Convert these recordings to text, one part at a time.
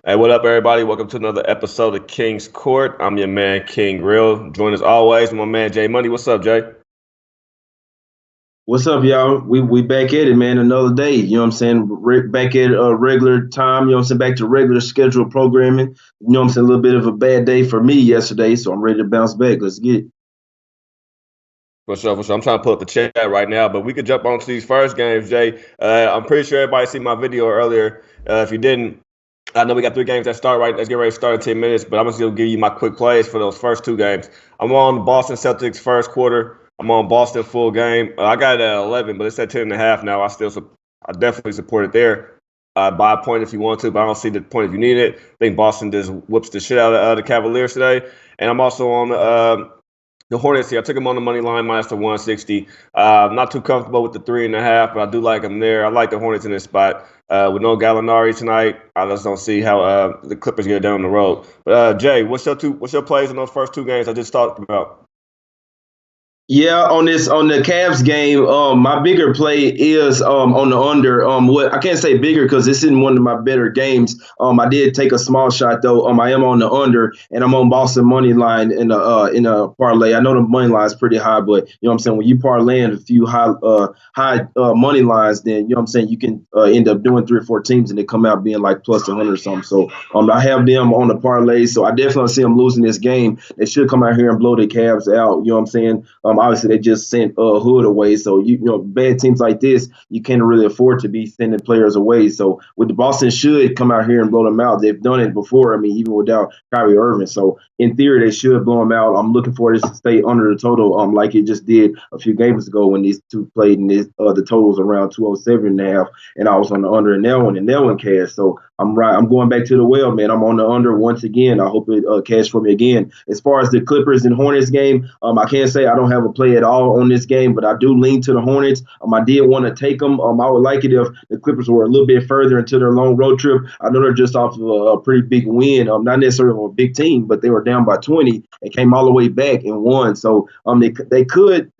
Hey, what up, everybody? Welcome to another episode of King's Court. I'm your man, King Real. Join as always, my man, Jay Money. What's up, Jay? What's up, y'all? We back at it, man. Another day. You know what I'm saying? Back at regular time. You know what I'm saying? Back to regular scheduled programming. You know what I'm saying? A little bit of a bad day for me yesterday, so I'm ready to bounce back. Let's get it. For sure. I'm trying to pull up the chat right now, but we could jump on to these first games, Jay. I'm pretty sure everybody seen my video earlier. If you didn't, I know we got three games that start right. Let's get ready to start in 10 minutes, but I'm just going to give you my quick plays for those first two games. I'm on Boston Celtics first quarter. I'm on Boston full game. I got it at 11, but it's at 10.5 now. I definitely support it there. Buy a point if you want to, but I don't see the point if you need it. I think Boston just whoops the shit out of the Cavaliers today. And I'm also on the Hornets here. I took them on the money line minus the 160. Not too comfortable with the 3.5, but I do like them there. I like the Hornets in this spot. With no Gallinari tonight, I just don't see how the Clippers get down the road. But Jay, what's your plays in those first two games I just talked about? Yeah, on the Cavs game, my bigger play is on the under. What I can't say bigger because this isn't one of my better games. I did take a small shot though. I am on the under, and I'm on Boston money line in a parlay. I know the money line is pretty high, but you know what I'm saying, when you parlay in a few high money lines, then you know what I'm saying, you can end up doing three or four teams and they come out being like plus 100 or something. So I have them on the parlay, so I definitely see them losing this game. They should come out here and blow the Cavs out. You know what I'm saying? Obviously, they just sent Hood away, so you know bad teams like this, you can't really afford to be sending players away. So with the Boston should come out here and blow them out. They've done it before. I mean, even without Kyrie Irving. So in theory, they should blow them out. I'm looking for this to stay under the total, like it just did a few games ago when these two played, and the total was around 207.5, and I was on the under in that one cash. So I'm right. I'm going back to the well, man. I'm on the under once again. I hope it cash for me again. As far as the Clippers and Hornets game, I can't say I don't have a play at all on this game, but I do lean to the Hornets. I did want to take them. I would like it if the Clippers were a little bit further into their long road trip. I know they're just off of a pretty big win. Not necessarily a big team, but they were down by 20 and came all the way back and won. So they could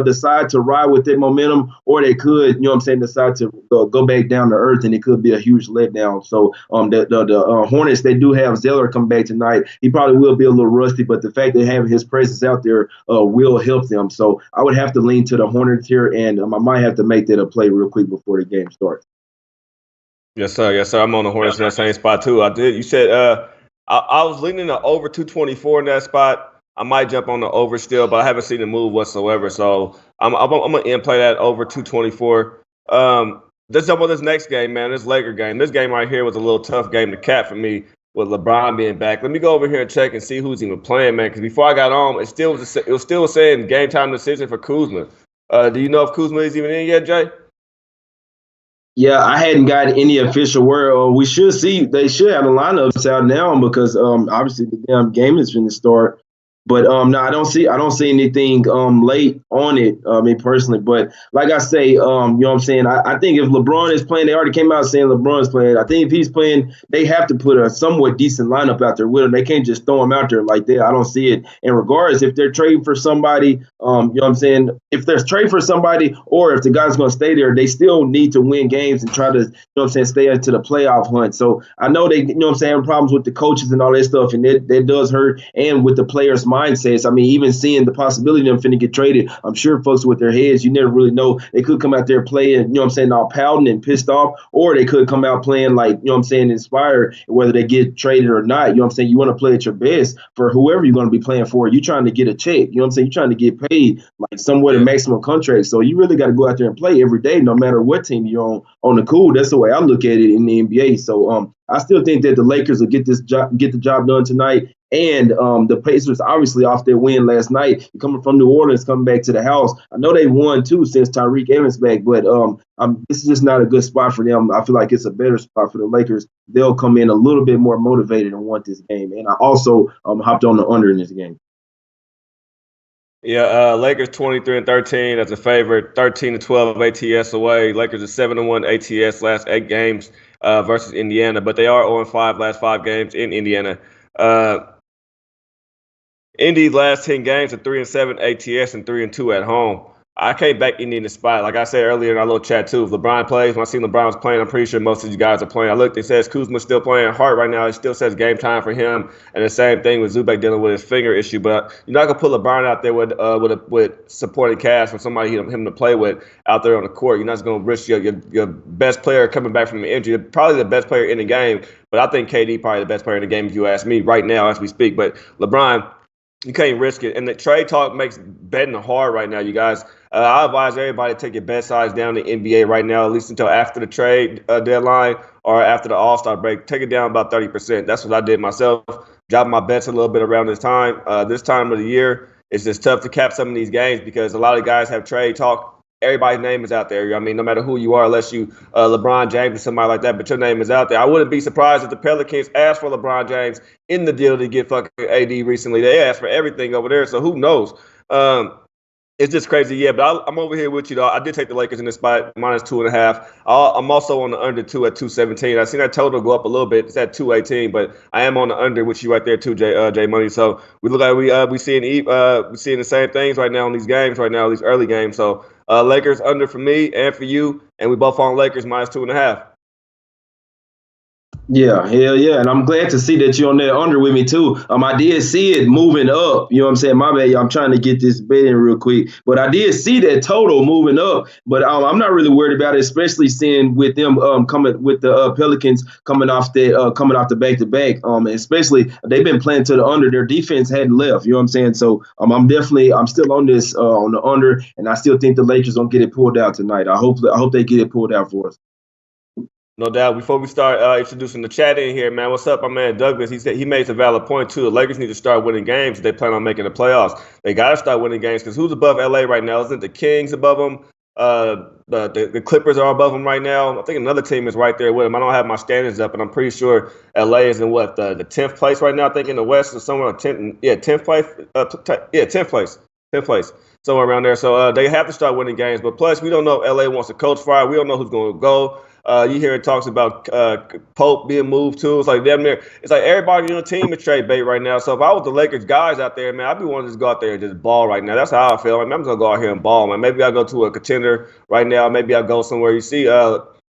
decide to ride with that momentum, or they could, you know what I'm saying, decide to go back down to earth, and it could be a huge letdown. So the Hornets, they do have Zeller come back tonight. He probably will be a little rusty, but the fact that having his presence out there will help them. So I would have to lean to the Hornets here, and I might have to make that a play real quick before the game starts. Yes, sir. Yes, sir. I'm on the Hornets in that same spot too. I did. You said I was leaning to over 224 in that spot. I might jump on the over still, but I haven't seen the move whatsoever. So I'm gonna in play that over 224. Let's jump on this next game, man. This Laker game. This game right here was a little tough game to cap for me with LeBron being back. Let me go over here and check and see who's even playing, man. Because before I got on, it was still saying game time decision for Kuzma. Do you know if Kuzma is even in yet, Jay? Yeah, I hadn't got any official word. We should see. They should have the lineups out now because obviously the damn game is going to start. But no, I don't see anything late on it. I mean personally, but like I say, you know what I'm saying. I think if LeBron is playing, they already came out saying LeBron is playing. I think if he's playing, they have to put a somewhat decent lineup out there with him. They can't just throw him out there like that. I don't see it. And regardless, if they're trading for somebody, you know what I'm saying. If there's trade for somebody, or if the guy's going to stay there, they still need to win games and try to, you know what I'm saying, stay into the playoff hunt. So I know they, you know what I'm saying, have problems with the coaches and all that stuff, and that does hurt. And with the players' mindsets. I mean, even seeing the possibility of them finna get traded, I'm sure folks with their heads, you never really know. They could come out there playing, you know what I'm saying, all pouting and pissed off, or they could come out playing like, you know what I'm saying, inspired, whether they get traded or not. You know what I'm saying? You want to play at your best for whoever you're going to be playing for. You're trying to get a check. You know what I'm saying? You're trying to get paid like somewhat a maximum contract. So you really got to go out there and play every day, no matter what team you're on the cool. That's the way I look at it in the NBA. So I still think that the Lakers will get the job done tonight. And the Pacers, obviously, off their win last night, coming from New Orleans, coming back to the house. I know they won, too, since Tyreek Evans back, but this is just not a good spot for them. I feel like it's a better spot for the Lakers. They'll come in a little bit more motivated and want this game. And I also hopped on the under in this game. Yeah, Lakers 23-13 as a favorite, 13-12 ATS away. Lakers are 7-1 ATS last 8 games versus Indiana, but they are 0-5 last 5 games in Indiana. Indy last 10 games are 3-7 ATS and 3-2 at home. I can't back any in the spot. Like I said earlier in our little chat too, if LeBron plays, when I see LeBron was playing, I'm pretty sure most of these guys are playing. I looked, it says Kuzma's still playing. Hart right now, it still says game time for him. And the same thing with Zubac dealing with his finger issue. But you're not gonna put LeBron out there with supporting cast for somebody him to play with out there on the court. You're not just gonna risk your best player coming back from an injury. Probably the best player in the game, but I think KD probably the best player in the game if you ask me right now as we speak. But LeBron, you can't risk it. And the trade talk makes betting hard right now, you guys. I advise everybody to take your bet size down in the NBA right now, at least until after the trade deadline or after the All-Star break. Take it down about 30%. That's what I did myself. Drop my bets a little bit around this time. This time of the year, it's just tough to cap some of these games because a lot of guys have trade talk. Everybody's name is out there. I mean, no matter who you are, unless you LeBron James or somebody like that, but your name is out there. I wouldn't be surprised if the Pelicans asked for LeBron James in the deal to get fucking AD recently. They asked for everything over there, so who knows? It's just crazy, yeah. But I'm over here with you, though. I did take the Lakers in this spot, -2.5. I'm also on the under 2 at 217. I seen that total go up a little bit. It's at 218, but I am on the under with you right there too, J Money. So we look like we seeing the same things right now in these games right now, these early games. So Lakers under for me and for you, and we both on Lakers -2.5. Yeah, hell yeah. And I'm glad to see that you're on there under with me too. I did see it moving up. You know what I'm saying? My bad. I'm trying to get this bet in real quick. But I did see that total moving up. But I'm not really worried about it, especially seeing with them coming with the Pelicans coming off the back-to-back. Especially they've been playing to the under. Their defense hadn't left. You know what I'm saying? So I'm still on this on the under, and I still think the Lakers don't get it pulled out tonight. I hope they get it pulled out for us. No doubt. Before we start introducing the chat in here, man, what's up, my man Douglas? He said he made a valid point too. The Lakers need to start winning games if they plan on making the playoffs. They got to start winning games because who's above LA right now? Isn't the Kings above them? The Clippers are above them right now. I think another team is right there with them. I don't have my standings up, and I'm pretty sure LA is in what the 10th place right now. I think in the West is somewhere 10th place. 10th place. Somewhere around there. So they have to start winning games. But plus, we don't know if LA wants a coach fire. We don't know who's going to go. You hear it talks about Pope being moved too. It's like damn near. It's like everybody on the team is trade bait right now. So if I was the Lakers guys out there, man, I'd be wanting to just go out there and just ball right now. That's how I feel. I mean, I'm just gonna go out here and ball, man. Maybe I'll go to a contender right now. Maybe I'll go somewhere. You see,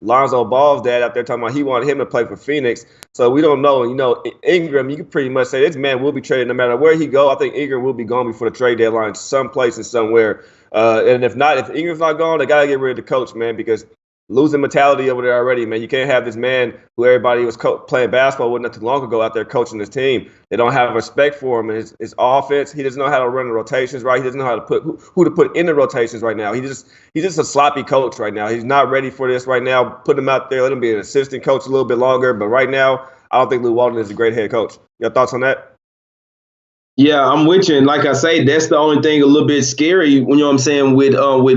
Lonzo Ball's dad out there talking about he wanted him to play for Phoenix. So we don't know. You know, Ingram, you can pretty much say this man will be traded no matter where he go. I think Ingram will be gone before the trade deadline, someplace and somewhere. And if Ingram's not gone, they gotta get rid of the coach, man, because losing mentality over there already, man. You can't have this man who everybody was playing basketball with not too long ago out there coaching his team. They don't have respect for him. His offense, he doesn't know how to run the rotations right. He doesn't know how to put who to put in the rotations right now. He's just a sloppy coach right now. He's not ready for this right now. Put him out there. Let him be an assistant coach a little bit longer. But right now, I don't think Lou Walton is a great head coach. Your thoughts on that? Yeah, I'm with you. And like I say, that's the only thing a little bit scary, you know what I'm saying, with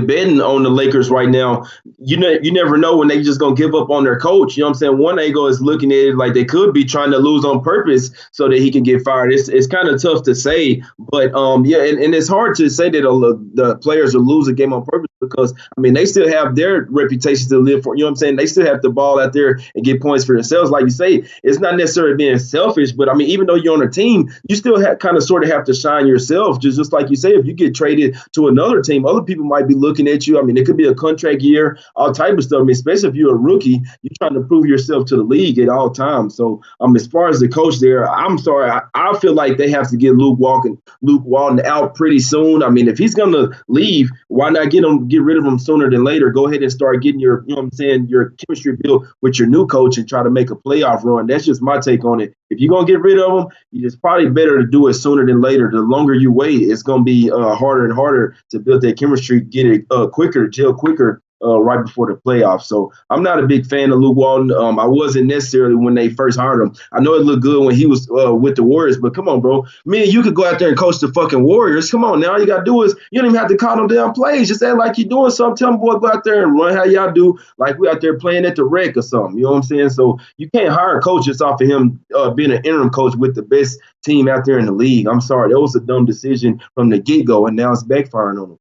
betting on the Lakers right now. You never know when they just going to give up on their coach. You know what I'm saying? One angle is looking at it like they could be trying to lose on purpose so that he can get fired. It's kind of tough to say. But, yeah, and it's hard to say that the players will lose a game on purpose because, I mean, they still have their reputation to live for. You know what I'm saying? They still have to ball out there and get points for themselves. Like you say, it's not necessarily being selfish, but, I mean, even though you're on a team, you still have kind of sort of have to shine yourself. Just like you say, if you get traded to another team, other people might be looking at you. I mean, it could be a contract year, all type of stuff. I mean, especially if you're a rookie, you're trying to prove yourself to the league at all times. So, as far as the coach there, I'm sorry, I feel like they have to get Luke Walton out pretty soon. I mean, if he's gonna leave, why not get rid of him sooner than later? Go ahead and start getting your, you know what I'm saying, your chemistry built with your new coach and try to make a playoff run. That's just my take on it. If you're going to get rid of them, it's probably better to do it sooner than later. The longer you wait, it's going to be harder and harder to build that chemistry, get it quicker, gel quicker right before the playoffs. So I'm not a big fan of Luke Walton. I wasn't necessarily when they first hired him. I know it looked good when he was with the Warriors, but come on, bro. Me and you could go out there and coach the fucking Warriors. Come on, now all you got to do is you don't even have to call them damn plays. Just act like you're doing something. Tell them, boy, go out there and run how y'all do, like we out there playing at the rec or something. You know what I'm saying? So you can't hire coaches off of him being an interim coach with the best team out there in the league. I'm sorry. That was a dumb decision from the get-go, and now it's backfiring on him.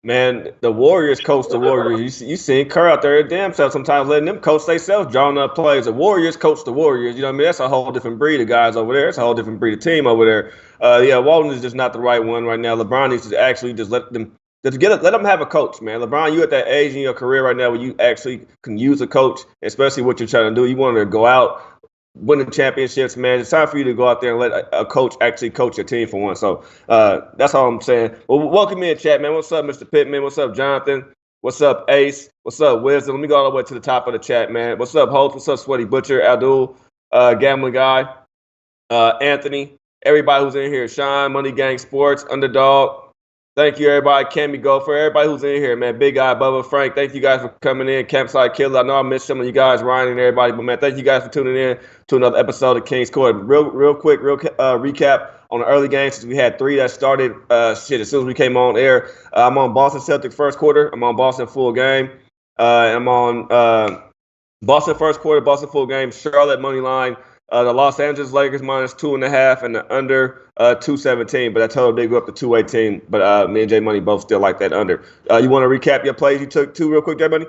Man, the Warriors coach the Warriors. You seen Kerr out there damn self sometimes letting them coach themselves, drawing up plays. The Warriors coach the Warriors. You know what I mean? That's a whole different breed of guys over there. It's a whole different breed of team over there. Yeah, Walton is just not the right one right now. LeBron needs to actually just let them let them have a coach, man. LeBron, you at that age in your career right now where you actually can use a coach, especially what you're trying to do. You want to go out, win the championships, man. It's time for you to go out there and let a coach actually coach your team for once. So that's all I'm saying. Well, welcome in, chat, man. What's up, Mr. Pittman? What's up, Jonathan? What's up, Ace? What's up, Wisdom? Let me go all the way to the top of the chat, man. What's up, Hope? What's up, Sweaty Butcher, Abdul, Gambling Guy, Anthony, everybody who's in here, Sean, Money Gang Sports, Underdog. Thank you, everybody. Cammy Gopher, everybody who's in here, man. Big Guy, Bubba, Frank. Thank you guys for coming in. Campsite Killer. I know I missed some of you guys, Ryan and everybody, but man, thank you guys for tuning in to another episode of King's Court. Real quick, recap on the early games. Since we had 3 that started as soon as we came on air. I'm on Boston Celtics first quarter. I'm on Boston full game. I'm on Boston first quarter, Boston full game, Charlotte money line. The Los Angeles Lakers minus 2.5 and the under 217, but that total did go up to 218. But me and J Money both still like that under. You want to recap your plays you took too real quick, J Money?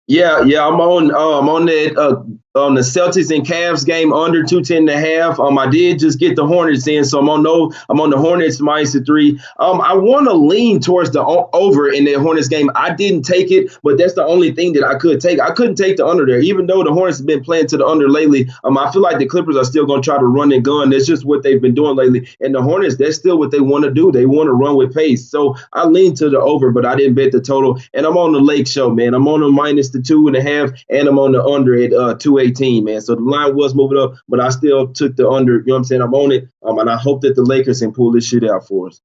Yeah, I'm on that on the Celtics and Cavs game under 210.5. I did just get the Hornets in, so I'm on the Hornets minus the 3. I want to lean towards the over in that Hornets game. I didn't take it, but that's the only thing that I could take. I couldn't take the under there, even though the Hornets have been playing to the under lately. I feel like the Clippers are still going to try to run and gun. That's just what they've been doing lately. And the Hornets, that's still what they want to do. They want to run with pace. So I leaned to the over, but I didn't bet the total. And I'm on the Lake Show, man. I'm on the minus the 2.5, and I'm on the under at 218, man. So the line was moving up, but I still took the under. You know what I'm saying? I'm on it, and I hope that the Lakers can pull this shit out for us.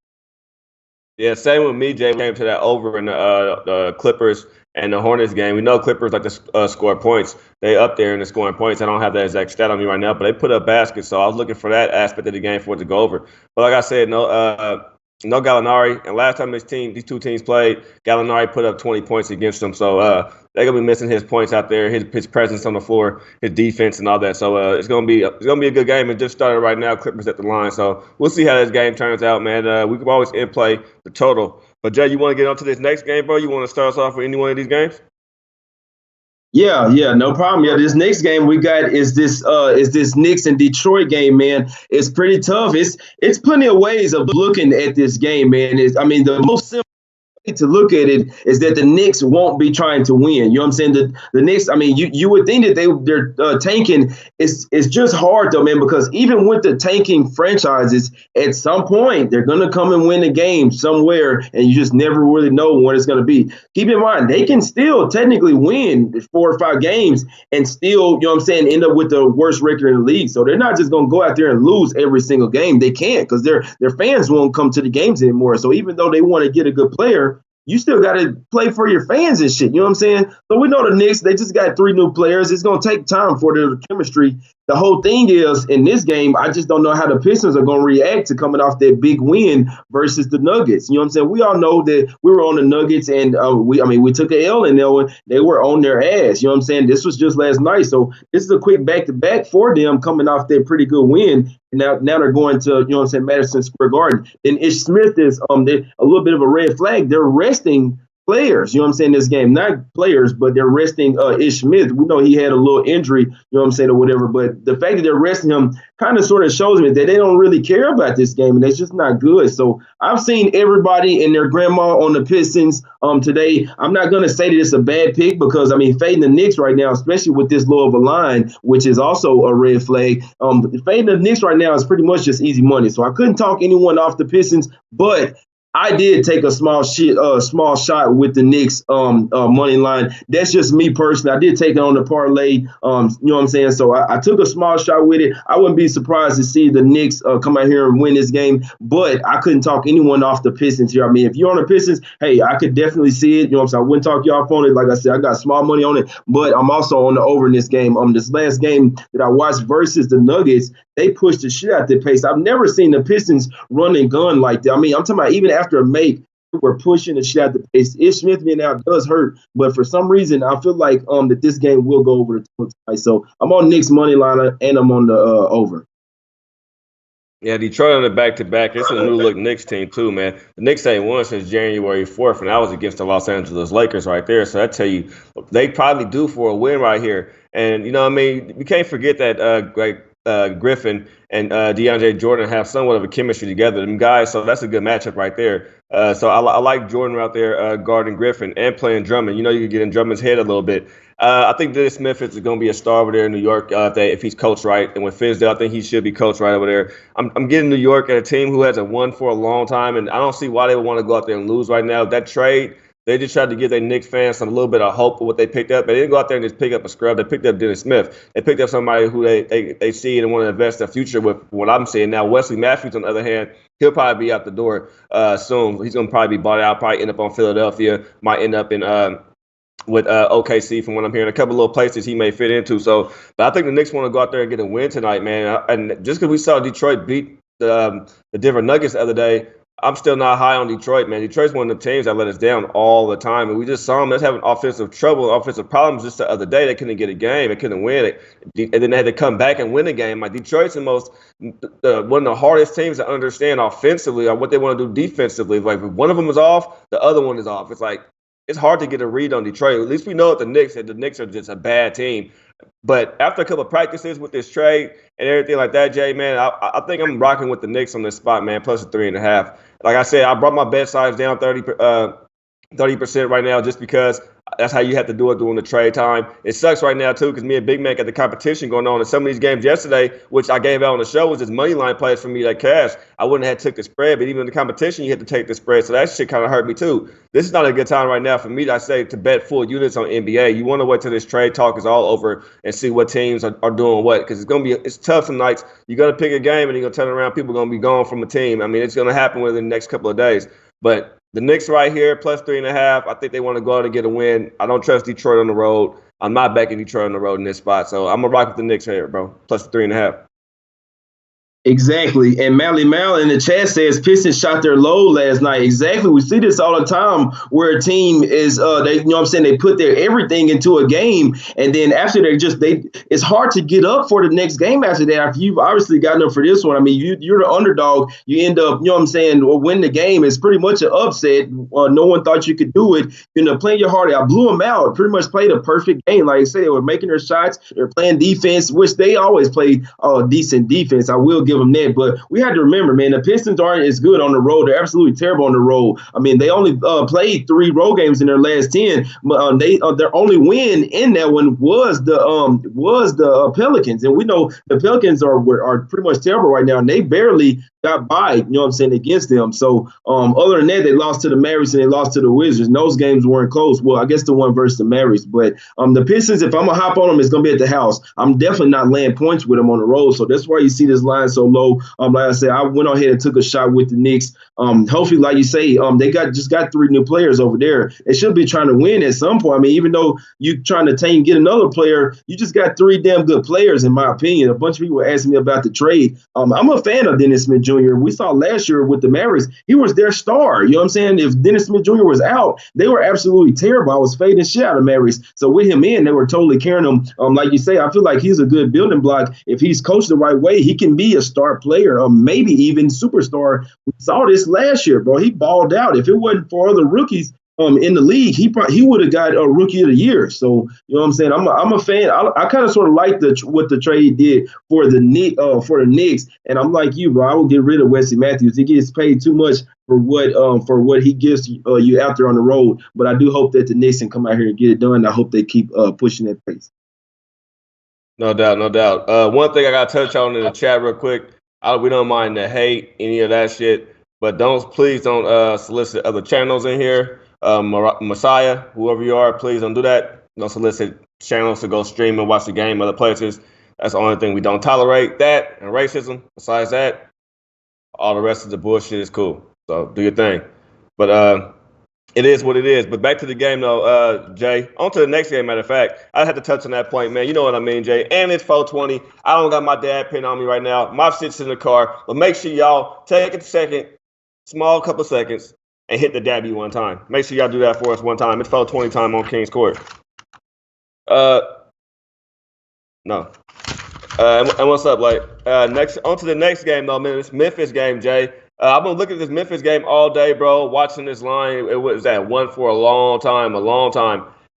Yeah, same with me, Jay. We came to that over in the Clippers and the Hornets game. We know Clippers like to score points. They up there in the scoring points. I don't have that exact stat on me right now, but they put up baskets. So I was looking for that aspect of the game for it to go over. But like I said, no Gallinari. And last time these two teams played, Gallinari put up 20 points against them. So they're gonna be missing his points out there, his presence on the floor, his defense, and all that. So it's gonna be a good game. It just started right now. Clippers at the line. So we'll see how this game turns out, man. We can always in play the total. But Jay, you want to get on to this next game, bro? You want to start us off with any one of these games? Yeah, no problem. Yeah, this next game we got is this Knicks and Detroit game, man. It's pretty tough. It's plenty of ways of looking at this game, man. The most simple way to look at it is that the Knicks won't be trying to win. You know what I'm saying? The Knicks, you would think that they're tanking. It's just hard though, man, because even with the tanking franchises, at some point they're gonna come and win a game somewhere, and you just never really know when it's gonna be. Keep in mind, they can still technically win 4 or 5 games and still, you know what I'm saying, end up with the worst record in the league. So they're not just gonna go out there and lose every single game. They can't, because their fans won't come to the games anymore. So even though they want to get a good player, you still got to play for your fans and shit. You know what I'm saying? So we know the Knicks, they just got 3 new players. It's going to take time for their chemistry. The whole thing is, in this game, I just don't know how the Pistons are going to react to coming off that big win versus the Nuggets. You know what I'm saying? We all know that we were on the Nuggets, and we took an L in there. They were on their ass. You know what I'm saying? This was just last night. So this is a quick back-to-back for them coming off that pretty good win. Now they're going to, you know what I'm saying, Madison Square Garden. Then Ish Smith is a little bit of a red flag. They're resting players, you know what I'm saying, this game. Not players, but they're resting Ish Smith. We know he had a little injury, you know what I'm saying, or whatever. But the fact that they're resting him kind of sort of shows me that they don't really care about this game, and it's just not good. So I've seen everybody and their grandma on the Pistons today. I'm not going to say that it's a bad pick because, fading the Knicks right now, especially with this low of a line, which is also a red flag, fading the Knicks right now is pretty much just easy money. So I couldn't talk anyone off the Pistons, but I did take a small shot with the Knicks money line. That's just me personally. I did take it on the parlay. You know what I'm saying? So I took a small shot with it. I wouldn't be surprised to see the Knicks come out here and win this game, but I couldn't talk anyone off the Pistons here. If you're on the Pistons, hey, I could definitely see it. You know what I'm saying? I wouldn't talk you off on it. Like I said, I got small money on it, but I'm also on the over in this game. This last game that I watched versus the Nuggets, they pushed the shit out their pace. I've never seen the Pistons run and gun like that. I'm talking about even after a make, we're pushing the shit out the pace. Ish Smith being out does hurt, but for some reason, I feel like that this game will go over the total tonight. So I'm on Knicks money line and I'm on the over. Yeah, Detroit on the back-to-back. It's a new-look Knicks team, too, man. The Knicks ain't won since January 4th, and that was against the Los Angeles Lakers right there. So I tell you, they probably due for a win right here. And, you know what I mean? We can't forget that Griffin and DeAndre Jordan have somewhat of a chemistry together, them guys. So that's a good matchup right there. So I like Jordan out there guarding Griffin and playing Drummond. You know, you can get in Drummond's head a little bit. I think Dennis Smith is going to be a star over there in New York if he's coached right. And with Fizdale, I think he should be coached right over there. I'm getting New York at a team who hasn't won for a long time, and I don't see why they would want to go out there and lose right now. That trade, they just tried to give their Knicks fans some little bit of hope for what they picked up. They didn't go out there and just pick up a scrub. They picked up Dennis Smith. They picked up somebody who they see and want to invest their future with. What I'm saying now, Wesley Matthews, on the other hand, he'll probably be out the door soon. He's going to probably be bought out, probably end up on Philadelphia, might end up in with OKC from what I'm hearing, a couple little places he may fit into. So, but I think the Knicks want to go out there and get a win tonight, man. And just because we saw Detroit beat the Denver Nuggets the other day, I'm still not high on Detroit, man. Detroit's one of the teams that let us down all the time. And we just saw them having offensive trouble, offensive problems just the other day. They couldn't get a game. They couldn't win it. And then they had to come back and win a game. Like Detroit's one of the hardest teams to understand offensively or what they want to do defensively. Like if one of them is off, the other one is off. It's like, it's hard to get a read on Detroit. At least we know that the Knicks are just a bad team. But after a couple of practices with this trade and everything like that, Jay, man, I think I'm rocking with the Knicks on this spot, man, plus a 3.5. Like I said, I brought my bet size down 30% right now just because that's how you have to do it during the trade time. It sucks right now, too, because me and Big Man got the competition going on in some of these games yesterday, which I gave out on the show, was just money line plays for me that cash. I wouldn't have took the spread, but even in the competition, you had to take the spread. So that shit kind of hurt me, too. This is not a good time right now for me, I say, to bet full units on NBA. You want to wait till this trade talk is all over and see what teams are doing what, because it's tough some nights. You're going to pick a game and you're going to turn around, people are going to be gone from a team. I mean, it's going to happen within the next couple of days. But the Knicks right here, plus 3.5. I think they want to go out and get a win. I don't trust Detroit on the road. I'm not backing Detroit on the road in this spot. So I'm going to rock with the Knicks here, bro. Plus 3.5. Exactly. And Mally Mal in the chat says Pistons shot their low last night. Exactly. We see this all the time where a team is they, you know what I'm saying, they put their everything into a game, and then after it's hard to get up for the next game after that. After you've obviously gotten up for this one. I mean, you're the underdog. You end up, you know what I'm saying, win the game. It's pretty much an upset. No one thought you could do it. You know, playing your heart out. Blew them out. Pretty much played a perfect game. Like I said, they were making their shots. They're playing defense, which they always play decent defense. I will give them that, but we had to remember, man, the Pistons aren't as good on the road. They're absolutely terrible on the road. I mean, they only played 3 road games in their last 10. Their only win in that one was the Pelicans, and we know the Pelicans are pretty much terrible right now, and they barely got by, you know what I'm saying, against them. So other than that, they lost to the Mavericks and they lost to the Wizards. And those games weren't close. Well, I guess the one versus the Mavericks. But the Pistons, if I'm going to hop on them, it's going to be at the house. I'm definitely not laying points with them on the road. So that's why you see this line so low. Like I said, I went ahead and took a shot with the Knicks. Hopefully, like you say, they just got 3 new players over there. They should be trying to win at some point. I mean, even though you're trying to get another player, you just got 3 damn good players, in my opinion. A bunch of people were asking me about the trade. I'm a fan of Dennis Smith Jr. We saw last year with the Mavericks, he was their star. You know what I'm saying? If Dennis Smith Jr. was out, they were absolutely terrible. I was fading shit out of Mavericks. So with him in, they were totally carrying him. Like you say, I feel like he's a good building block. If he's coached the right way, he can be a star player, maybe even superstar. We saw this last year, bro. He balled out. If it wasn't for other rookies in the league, he would have got a rookie of the year. So you know what I'm saying. I'm a fan. I kind of sort of like what the trade did for the Knicks, and I'm like you, bro. I will get rid of Wesley Matthews. He gets paid too much for what he gives you out there on the road. But I do hope that the Knicks can come out here and get it done. I hope they keep pushing that pace. No doubt, no doubt. One thing I got to touch on in the chat real quick. We don't mind the hate, any of that shit, but please don't solicit other channels in here. Messiah, whoever you are, please don't do that. Don't solicit channels to go stream and watch the game other places. That's the only thing we don't tolerate. That and racism. Besides that, all the rest of the bullshit is cool. So do your thing. But it is what it is. But back to the game, though, Jay. On to the next game, matter of fact. I had to touch on that point, man. You know what I mean, Jay. And it's 420. I don't got my dad pin on me right now. My shit's in the car. But make sure y'all take a second, small couple seconds, and hit the dabby one time. Make sure y'all do that for us one time. It's 420 time on King's Court. No. And what's up, like? Next, on to the next game, though, man. This Memphis game, Jay. I've been looking at this Memphis game all day, bro. Watching this line, it was at 1 for a long time,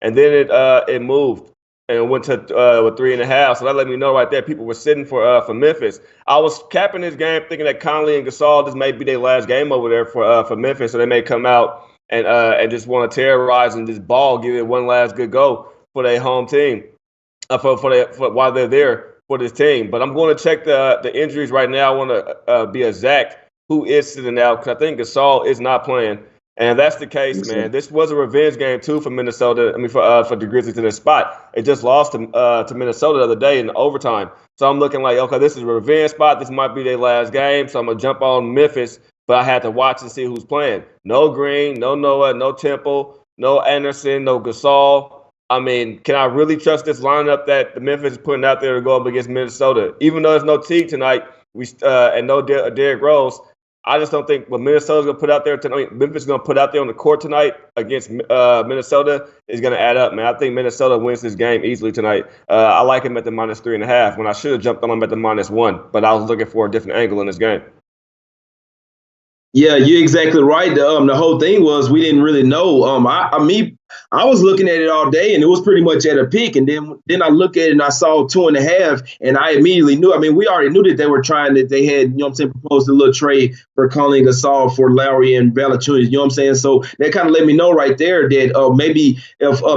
and then it moved. and went to with 3.5. So that let me know right there people were sitting for Memphis. I was capping this game thinking that Conley and Gasol, this may be their last game over there for Memphis, so they may come out and just want to terrorize and just ball, give it one last good go for their home team, for while they're there for this team. But I'm going to check the injuries right now. I want to be exact who is sitting out because I think Gasol is not playing. And if that's the case, man, this was a revenge game too for Minnesota. I mean, for the Grizzlies in this spot. It just lost to Minnesota the other day in overtime. So I'm looking like, okay, this is a revenge spot. This might be their last game. So I'm gonna jump on Memphis, but I had to watch and see who's playing. No Green, no Noah, no Temple, no Anderson, no Gasol. I mean, can I really trust this lineup that the Memphis is putting out there to go up against Minnesota? Even though there's no Teague tonight, and no Derrick Rose. I just don't think what Minnesota's going to put out there tonight, Memphis is going to put out there on the court tonight against Minnesota is going to add up, man. I think Minnesota wins this game easily tonight. I like him at the -3.5 when I should have jumped on him at the -1, but I was looking for a different angle in this game. Yeah, you're exactly right. The whole thing was we didn't really know. I was looking at it all day, and it was pretty much at a peak. And then I look at it, and I saw 2.5, and I immediately knew. I mean, we already knew that they were trying. That they had, proposed a little trade for calling Gasol for Lowry and Valanciunas. You know what I'm saying? So that kind of let me know right there that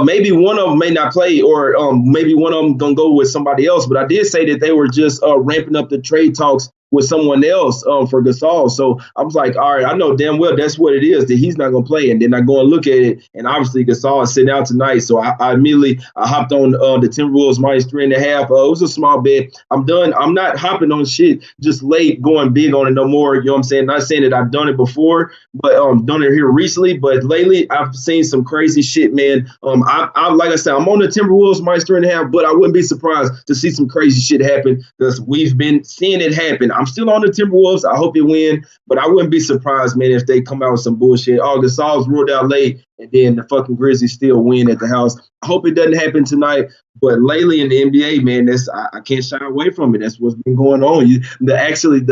maybe one of them may not play, or maybe one of them gonna go with somebody else. But I did say that they were just ramping up the trade talks with someone else for Gasol. So I was like, all right, I know damn well that's what it is, that he's not going to play. And then I go and look at it, and obviously Gasol is sitting out tonight. So I immediately hopped on the Timberwolves -3.5. It was a small bet. I'm done. I'm not hopping on shit just late, going big on it no more. You know what I'm saying? Not saying that I've done it before, but done it here recently. But lately, I've seen some crazy shit, man. I like I said, I'm on the Timberwolves -3.5, but I wouldn't be surprised to see some crazy shit happen because we've been seeing it happen. I'm still on the Timberwolves. I hope they win, but I wouldn't be surprised, man, if they come out with some bullshit. Oh, Gasol's ruled out late, and then the fucking Grizzlies still win at the house. I hope it doesn't happen tonight, but lately in the NBA, man, I can't shy away from it. That's what's been going on. The absolute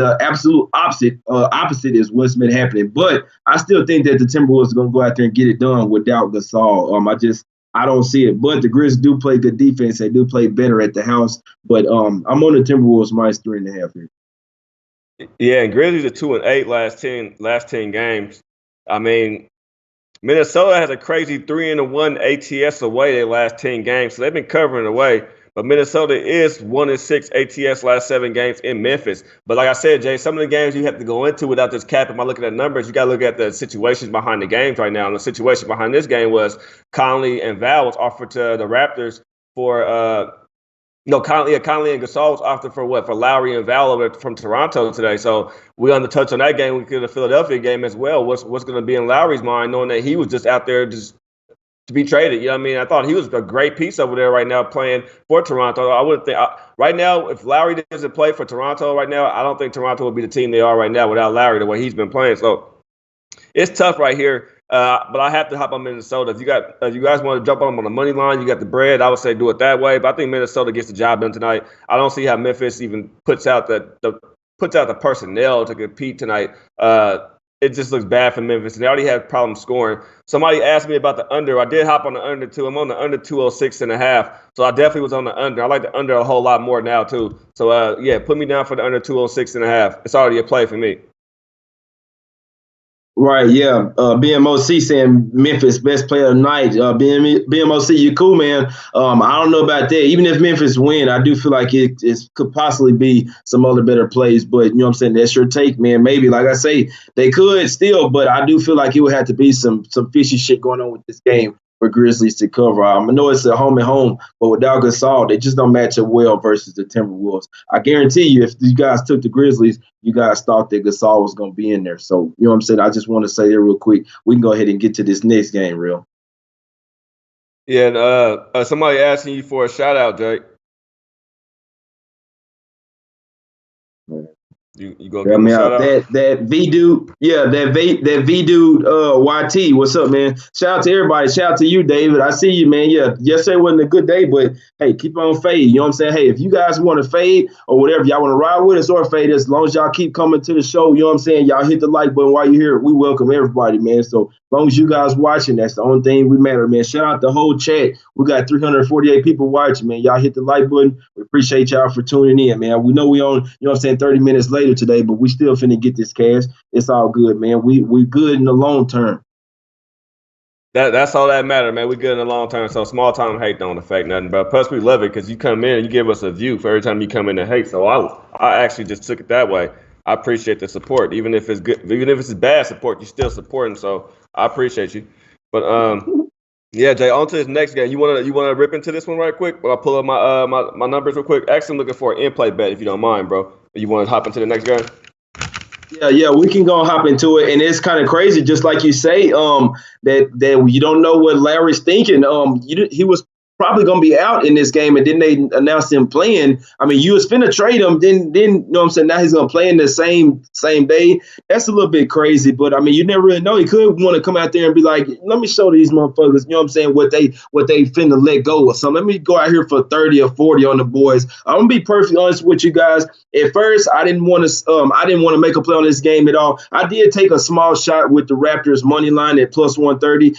opposite is what's been happening. But I still think that the Timberwolves are going to go out there and get it done without Gasol. I don't see it. But the Grizzlies do play good defense. They do play better at the house. But I'm on the Timberwolves -3.5 here. Yeah, and Grizzlies are 2-8 last 10 games. I mean, Minnesota has a crazy 3-1 ATS away their last 10 games, so they've been covering away. But Minnesota is 1-6 ATS last 7 games in Memphis. But like I said, Jay, some of the games you have to go into without this cap. By looking at numbers, you got to look at the situations behind the games right now. And the situation behind this game was Conley and Val was offered to the Raptors for Conley and Gasol was offered for what? For Lowry and Val from Toronto today. So we're going to touch on that game. We could the Philadelphia game as well. What's going to be in Lowry's mind, knowing that he was just out there just to be traded? You know what I mean? I thought he was a great piece over there right now playing for Toronto. I wouldn't think right now if Lowry doesn't play for Toronto right now, I don't think Toronto would be the team they are right now without Lowry the way he's been playing. So it's tough right here. But I have to hop on Minnesota. If you guys want to jump on them on the money line, you got the bread. I would say do it that way. But I think Minnesota gets the job done tonight. I don't see how Memphis even puts out the personnel to compete tonight. It just looks bad for Memphis, and they already have problems scoring. Somebody asked me about the under. I did hop on the under too. I'm on the under 206.5. So I definitely was on the under. I like the under a whole lot more now too. So yeah, put me down for the under 206.5. It's already a play for me. Right, yeah. BMOC saying Memphis best player of the night. BMOC, you cool, man. I don't know about that. Even if Memphis win, I do feel like it could possibly be some other better plays. But you know what I'm saying? That's your take, man. Maybe, like I say, they could still, but I do feel like it would have to be some fishy shit going on with this game for Grizzlies to cover. I know it's a home and home, but without Gasol, they just don't match up well versus the Timberwolves. I guarantee you, if you guys took the Grizzlies, you guys thought that Gasol was going to be in there. So, you know what I'm saying? I just want to say that real quick. We can go ahead and get to this next game, real. Yeah, and somebody asking you for a shout out, Jake. You gonna Yeah, give him a man, shout out? that V dude, yeah, that V dude, YT, what's up, man? Shout out to everybody. Shout out to you, David. I see you, man. Yeah, yesterday wasn't a good day, but hey, keep on fade. You know what I'm saying? Hey, if you guys want to fade or whatever, y'all want to ride with us or fade us, as long as y'all keep coming to the show, you know what I'm saying? Y'all hit the like button while you're here. We welcome everybody, man. So as long as you guys watching, that's the only thing we matter, man. Shout out the whole chat. We got 348 people watching, man. Y'all hit the like button. We appreciate y'all for tuning in, man. We know we on, you know what I'm saying, 30 minutes later today, but we still finna get this cash. It's all good, man. We good in the long term. That's all that matters, man. We good in the long term, so small time hate don't affect nothing. But plus, we love it because you come in and you give us a view for every time you come in and hate. So I actually just took it that way. I appreciate the support, even if it's good, even if it's bad support, you still supporting. So I appreciate you. But yeah, Jay. On to this next game. You wanna rip into this one right quick? But I'll pull up my numbers real quick. Actually, I'm looking for an in-play bet if you don't mind, bro. You want to hop into the next game? Yeah, we can go and hop into it, and it's kind of crazy, just like you say, that you don't know what Larry's thinking. He was probably gonna be out in this game, and then they announced him playing. I mean, you was finna trade him, then you know what I'm saying. Now he's gonna play in the same day. That's a little bit crazy, but I mean, you never really know. He could want to come out there and be like, "Let me show these motherfuckers," you know what I'm saying, what they finna let go or something. Let me go out here for 30 or 40 on the boys. I'm gonna be perfectly honest with you guys. At first, I didn't want to make a play on this game at all. I did take a small shot with the Raptors money line at plus 130.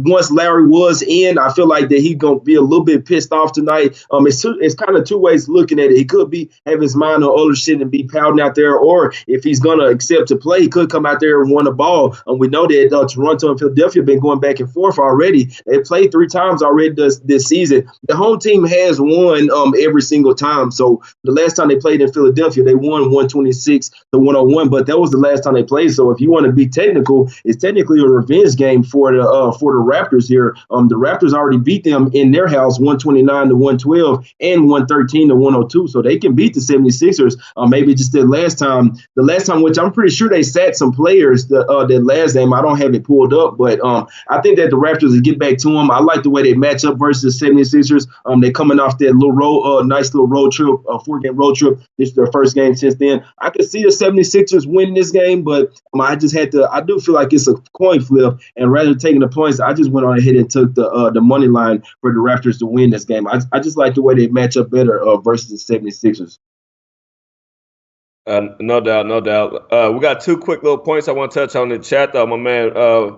Once Larry was in, I feel like that he's gonna be a little bit pissed off tonight. It's kind of two ways looking at it. He could be have his mind on other shit and be pouting out there, or if he's gonna accept to play, he could come out there and win the ball. We know that Toronto and Philadelphia have been going back and forth already. They played 3 times already this season. The home team has won every single time. So the last time they played in Philadelphia, they won 126 to 101, but that was the last time they played. So if you want to be technical, it's technically a revenge game for the Raptors here. The Raptors already beat them in their house 129 to 112 and 113 to 102, so they can beat the 76ers. Maybe just the last time, which I'm pretty sure they sat some players that last game. I don't have it pulled up, but I think that the Raptors will get back to them. I like the way they match up versus the 76ers. They're coming off that nice little road trip, 4-game road trip. This is their first game since then. I could see the 76ers win this game, but I do feel like it's a coin flip, and rather than taking the points, I just went on ahead and took the money line for the Raptors to win this game. I just like the way they match up better versus the 76ers. No doubt, no doubt. We got 2 quick little points I want to touch on in the chat, though. My man,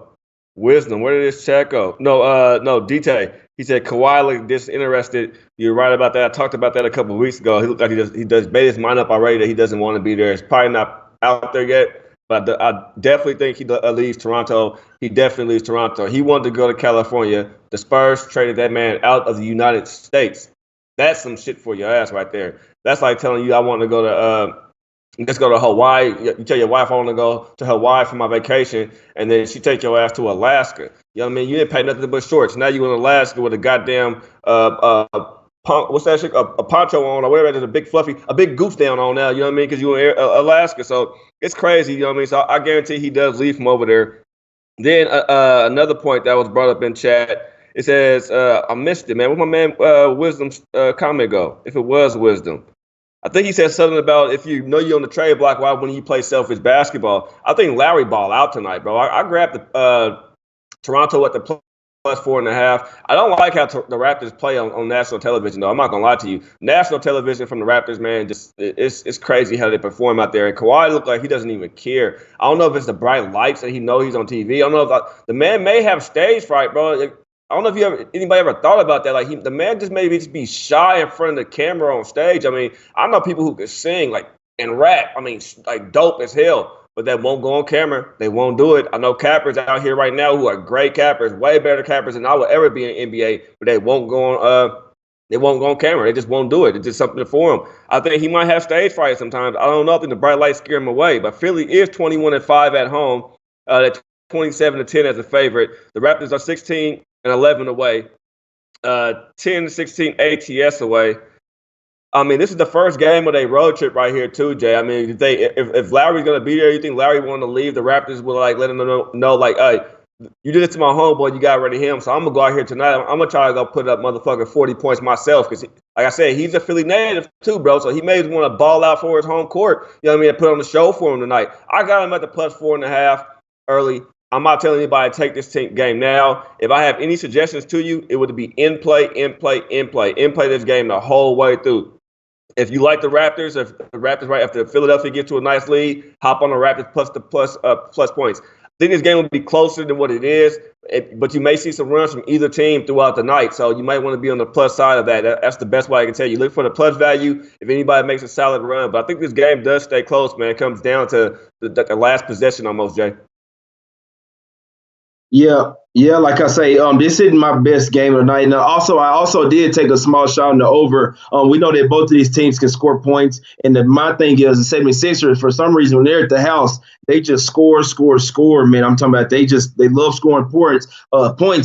Wisdom, where did this chat go? No, DT. He said Kawhi looked disinterested. You're right about that. I talked about that a couple of weeks ago. He looked like he does made his mind up already that he doesn't want to be there. It's probably not out there yet, but I definitely think he leaves Toronto. He definitely leaves Toronto. He wanted to go to California. The Spurs traded that man out of the United States. That's some shit for your ass right there. That's like telling you I want to go to let's go to Hawaii. You tell your wife I want to go to Hawaii for my vacation, and then she take your ass to Alaska. You know what I mean? You didn't pay nothing but shorts. Now you in Alaska with a goddamn what's that shit? A poncho on or whatever. There's a big goof down on now. You know what I mean? Because you in Alaska, so it's crazy. You know what I mean? So I guarantee he does leave from over there. Then another point that was brought up in chat. It says I missed it, man. Where my man Wisdom's comment go? If it was Wisdom. I think he said something about if you know you're on the trade block, why wouldn't you play selfish basketball? I think Larry ball out tonight, bro. I grabbed the Toronto at the plus 4.5. I don't like how the Raptors play on national television, though. I'm not gonna lie to you. National television from the Raptors, man, just it's crazy how they perform out there. And Kawhi looked like he doesn't even care. I don't know if it's the bright lights that he knows he's on TV. I don't know if the man may have stage fright, bro. I don't know if anybody ever thought about that. Like the man just maybe just be shy in front of the camera on stage. I mean, I know people who can sing and rap. I mean, like dope as hell, but that won't go on camera. They won't do it. I know cappers out here right now who are great cappers, way better cappers than I will ever be in NBA, but they won't go on. They won't go on camera. They just won't do it. It's just something for him. I think he might have stage fright sometimes. I don't know. I think the bright lights scare him away. But Philly is 21-5 at home. They're 27-10 as a favorite. The Raptors are 16-11 away, 10-16 ATS away. I mean, this is the first game of a road trip right here, too, Jay. I mean, if Larry's going to be there, you think Larry want to leave? The Raptors will let him know, hey, you did it to my homeboy. You got rid of him. So I'm going to go out here tonight. I'm going to try to go put up motherfucking 40 points myself because, like I said, he's a Philly native too, bro. So he may want to ball out for his home court. You know what I mean? And put on the show for him tonight. I got him at the plus 4.5 early. I'm not telling anybody to take this game now. If I have any suggestions to you, it would be in play this game the whole way through. If you like the Raptors, if the Raptors right after Philadelphia gets to a nice lead, hop on the Raptors plus points. I think this game will be closer than what it is, but you may see some runs from either team throughout the night. So you might want to be on the plus side of that. That's the best way I can tell you. Look for the plus value if anybody makes a solid run. But I think this game does stay close, man. It comes down to the last possession almost, Jay. Yeah, like I say, this isn't my best game of the night. And I also did take a small shot on the over. We know that both of these teams can score points. And my thing is the 76ers, for some reason, when they're at the house, they just score, man. I'm talking about they love scoring points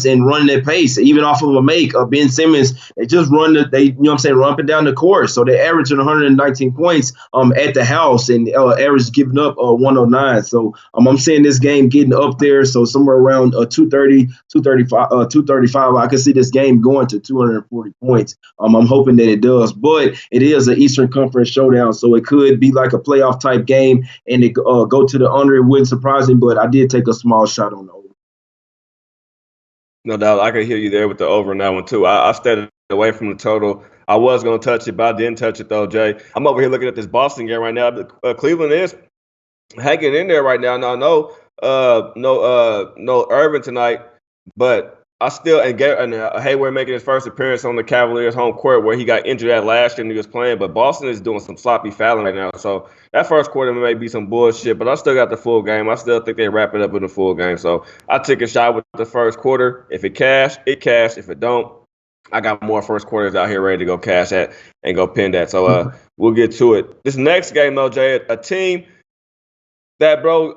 and running their pace, even off of a make. Ben Simmons, they just run run up and down the court. So they're averaging 119 points at the house and average giving up 109. So I'm seeing this game getting up there. So somewhere around 230. 235. I can see this game going to 240 points. I'm hoping that it does, but it is an Eastern Conference showdown, so it could be like a playoff type game, and it go to the under. It wouldn't surprise me, but I did take a small shot on the over. No doubt, I can hear you there with the over on that one too. I stayed away from the total. I was going to touch it, but I didn't touch it though, Jay. I'm over here looking at this Boston game right now. Cleveland is hanging in there right now. Now, no Irvin tonight. But I still Hayward making his first appearance on the Cavaliers' home court where he got injured at last year and he was playing. But Boston is doing some sloppy fouling right now. So that first quarter may be some bullshit, but I still got the full game. I still think they wrap it up in the full game. So I took a shot with the first quarter. If it cash, it cash. If it don't, I got more first quarters out here ready to go cash at and go pin that. So we'll get to it. This next game, though, Jay, a team that, bro,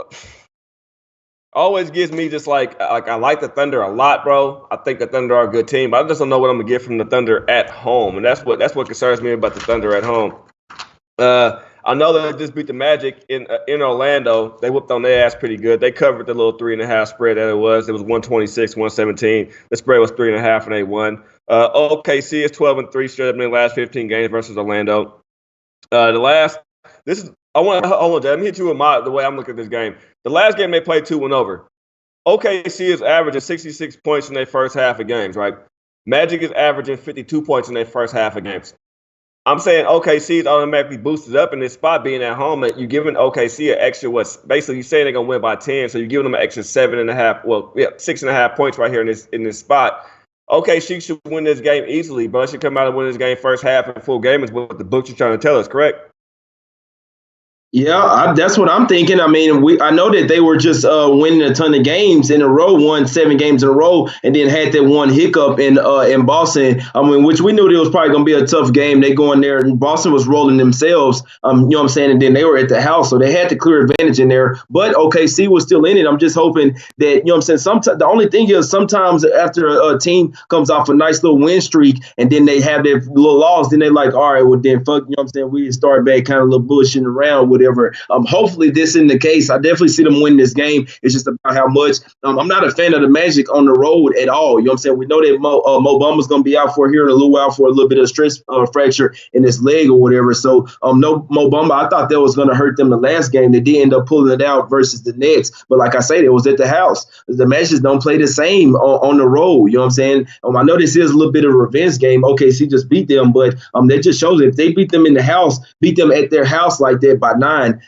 always gives me just like I like the Thunder a lot, bro. I think the Thunder are a good team, but I just don't know what I'm gonna get from the Thunder at home, and that's what concerns me about the Thunder at home. I know that they just beat the Magic in Orlando. They whooped on their ass pretty good. They covered the little 3.5 spread that it was. It was 126, 117. The spread was 3.5, and they won. OKC is 12-3 straight up in the last 15 games versus Orlando. I want to hold on, Jay. Let me hit you with the way I'm looking at this game. The last game they played 2-1 over. OKC is averaging 66 points in their first half of games, right? Magic is averaging 52 points in their first half of games. I'm saying OKC is automatically boosted up in this spot being at home, and you're giving OKC an extra, basically you're saying they're going to win by 10, so you're giving them an extra 6.5 points right here in this spot. OKC should win this game easily, but should come out and win this game first half and full game is what the books are trying to tell us, correct? Yeah, that's what I'm thinking. I mean, I know that they were just winning a ton of games in a row, won 7 games in a row, and then had that one hiccup in Boston. I mean, which we knew it was probably going to be a tough game. They go in there, and Boston was rolling themselves. You know what I'm saying? And then they were at the house, so they had the clear advantage in there. But OKC was still in it. I'm just hoping that, you know what I'm saying? The only thing is sometimes after a team comes off a nice little win streak, and then they have their little loss, then they're like, all right, well then fuck, you know what I'm saying? We start back kind of a little bullshitting around, whatever. Hopefully this isn't the case. I definitely see them win this game. It's just about how much. I'm not a fan of the Magic on the road at all. You know what I'm saying? We know that Mo Bamba's going to be out for here in a little while for a little bit of stress fracture in his leg or whatever. So no Mo Bamba. I thought that was going to hurt them the last game. They did end up pulling it out versus the Nets. But like I said, it was at the house. The Magic don't play the same on the road. You know what I'm saying? I know this is a little bit of a revenge game. OKC just beat them, but that just shows that if they beat them in the house, beat them at their house like that by 9,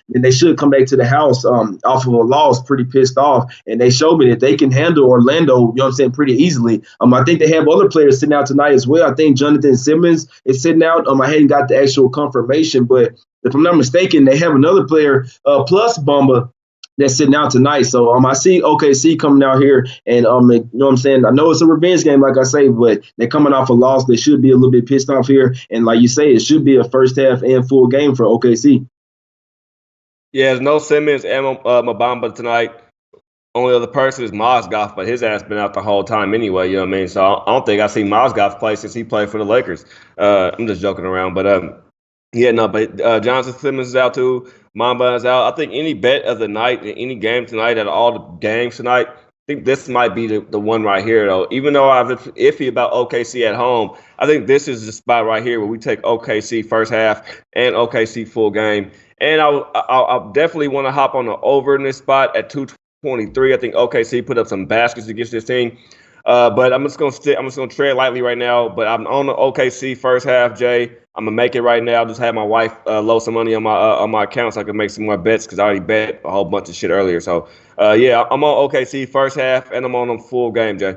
then they should come back to the house off of a loss pretty pissed off. And they showed me that they can handle Orlando, you know what I'm saying, pretty easily. I think they have other players sitting out tonight as well. I think Jonathan Simmons is sitting out. I hadn't got the actual confirmation, but if I'm not mistaken, they have another player plus Bamba that's sitting out tonight. So I see OKC coming out here and, you know what I'm saying? I know it's a revenge game, like I say, but they're coming off a loss. They should be a little bit pissed off here. And like you say, it should be a first half and full game for OKC. Yeah, there's no Simmons and Mabamba tonight. Only other person is Mozgov, but his ass been out the whole time anyway, you know what I mean? So I don't think I've seen Mozgov play since he played for the Lakers. I'm just joking around. But Jonathan Simmons is out too. Mamba is out. I think any bet of the night, any game tonight, at all the games tonight, think this might be the one right here, though. Even though I'm iffy about OKC at home, I think this is the spot right here where we take OKC first half and OKC full game. And I definitely want to hop on the over in this spot at 223. I think OKC put up some baskets against this team. But I'm just gonna tread lightly right now. But I'm on the OKC first half, Jay. I'm gonna make it right now. Just have my wife load some money on my account so I can make some more bets because I already bet a whole bunch of shit earlier. So yeah, I'm on OKC first half and I'm on them full game, Jay.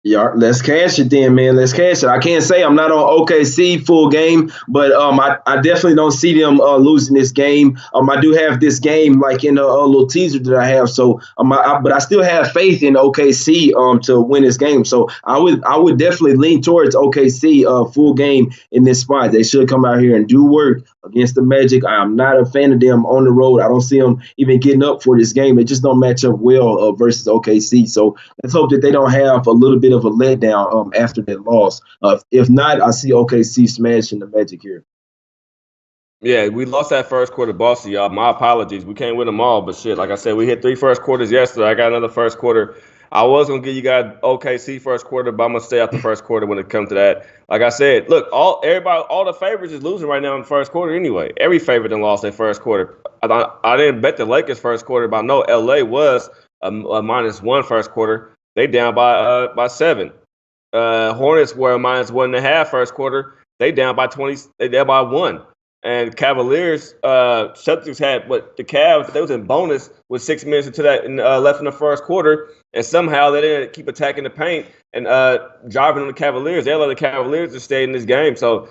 Yeah, let's cash it then, man. Let's cash it. I can't say I'm not on OKC full game, but I definitely don't see them losing this game. I do have this game like in a little teaser that I have, so but I still have faith in OKC to win this game. So I would definitely lean towards OKC full game in this spot. They should come out here and do work against the Magic. I am not a fan of them on the road. I don't see them even getting up for this game. They just don't match up well versus OKC. So let's hope that they don't have a little bit of a letdown after that loss. If not, I see OKC smashing the Magic here. Yeah, we lost that first quarter, Boston, y'all. My apologies. We can't win them all, but shit, like I said, we hit 3 first quarters yesterday. I got another first quarter. I was gonna give you guys OKC first quarter, but I'm gonna stay out the first quarter when it comes to that. Like I said, look, all the favorites is losing right now in the first quarter anyway. Every favorite done lost their first quarter. I didn't bet the Lakers first quarter, but I know LA was a -1 first quarter. They down by 7. Hornets were a -1.5 first quarter. They down by 20. They down by 1. And Cavaliers, Celtics had the Cavs. They was in bonus with 6 minutes into that left in the first quarter, and somehow they didn't keep attacking the paint and driving on the Cavaliers. They allowed the Cavaliers to stay in this game. So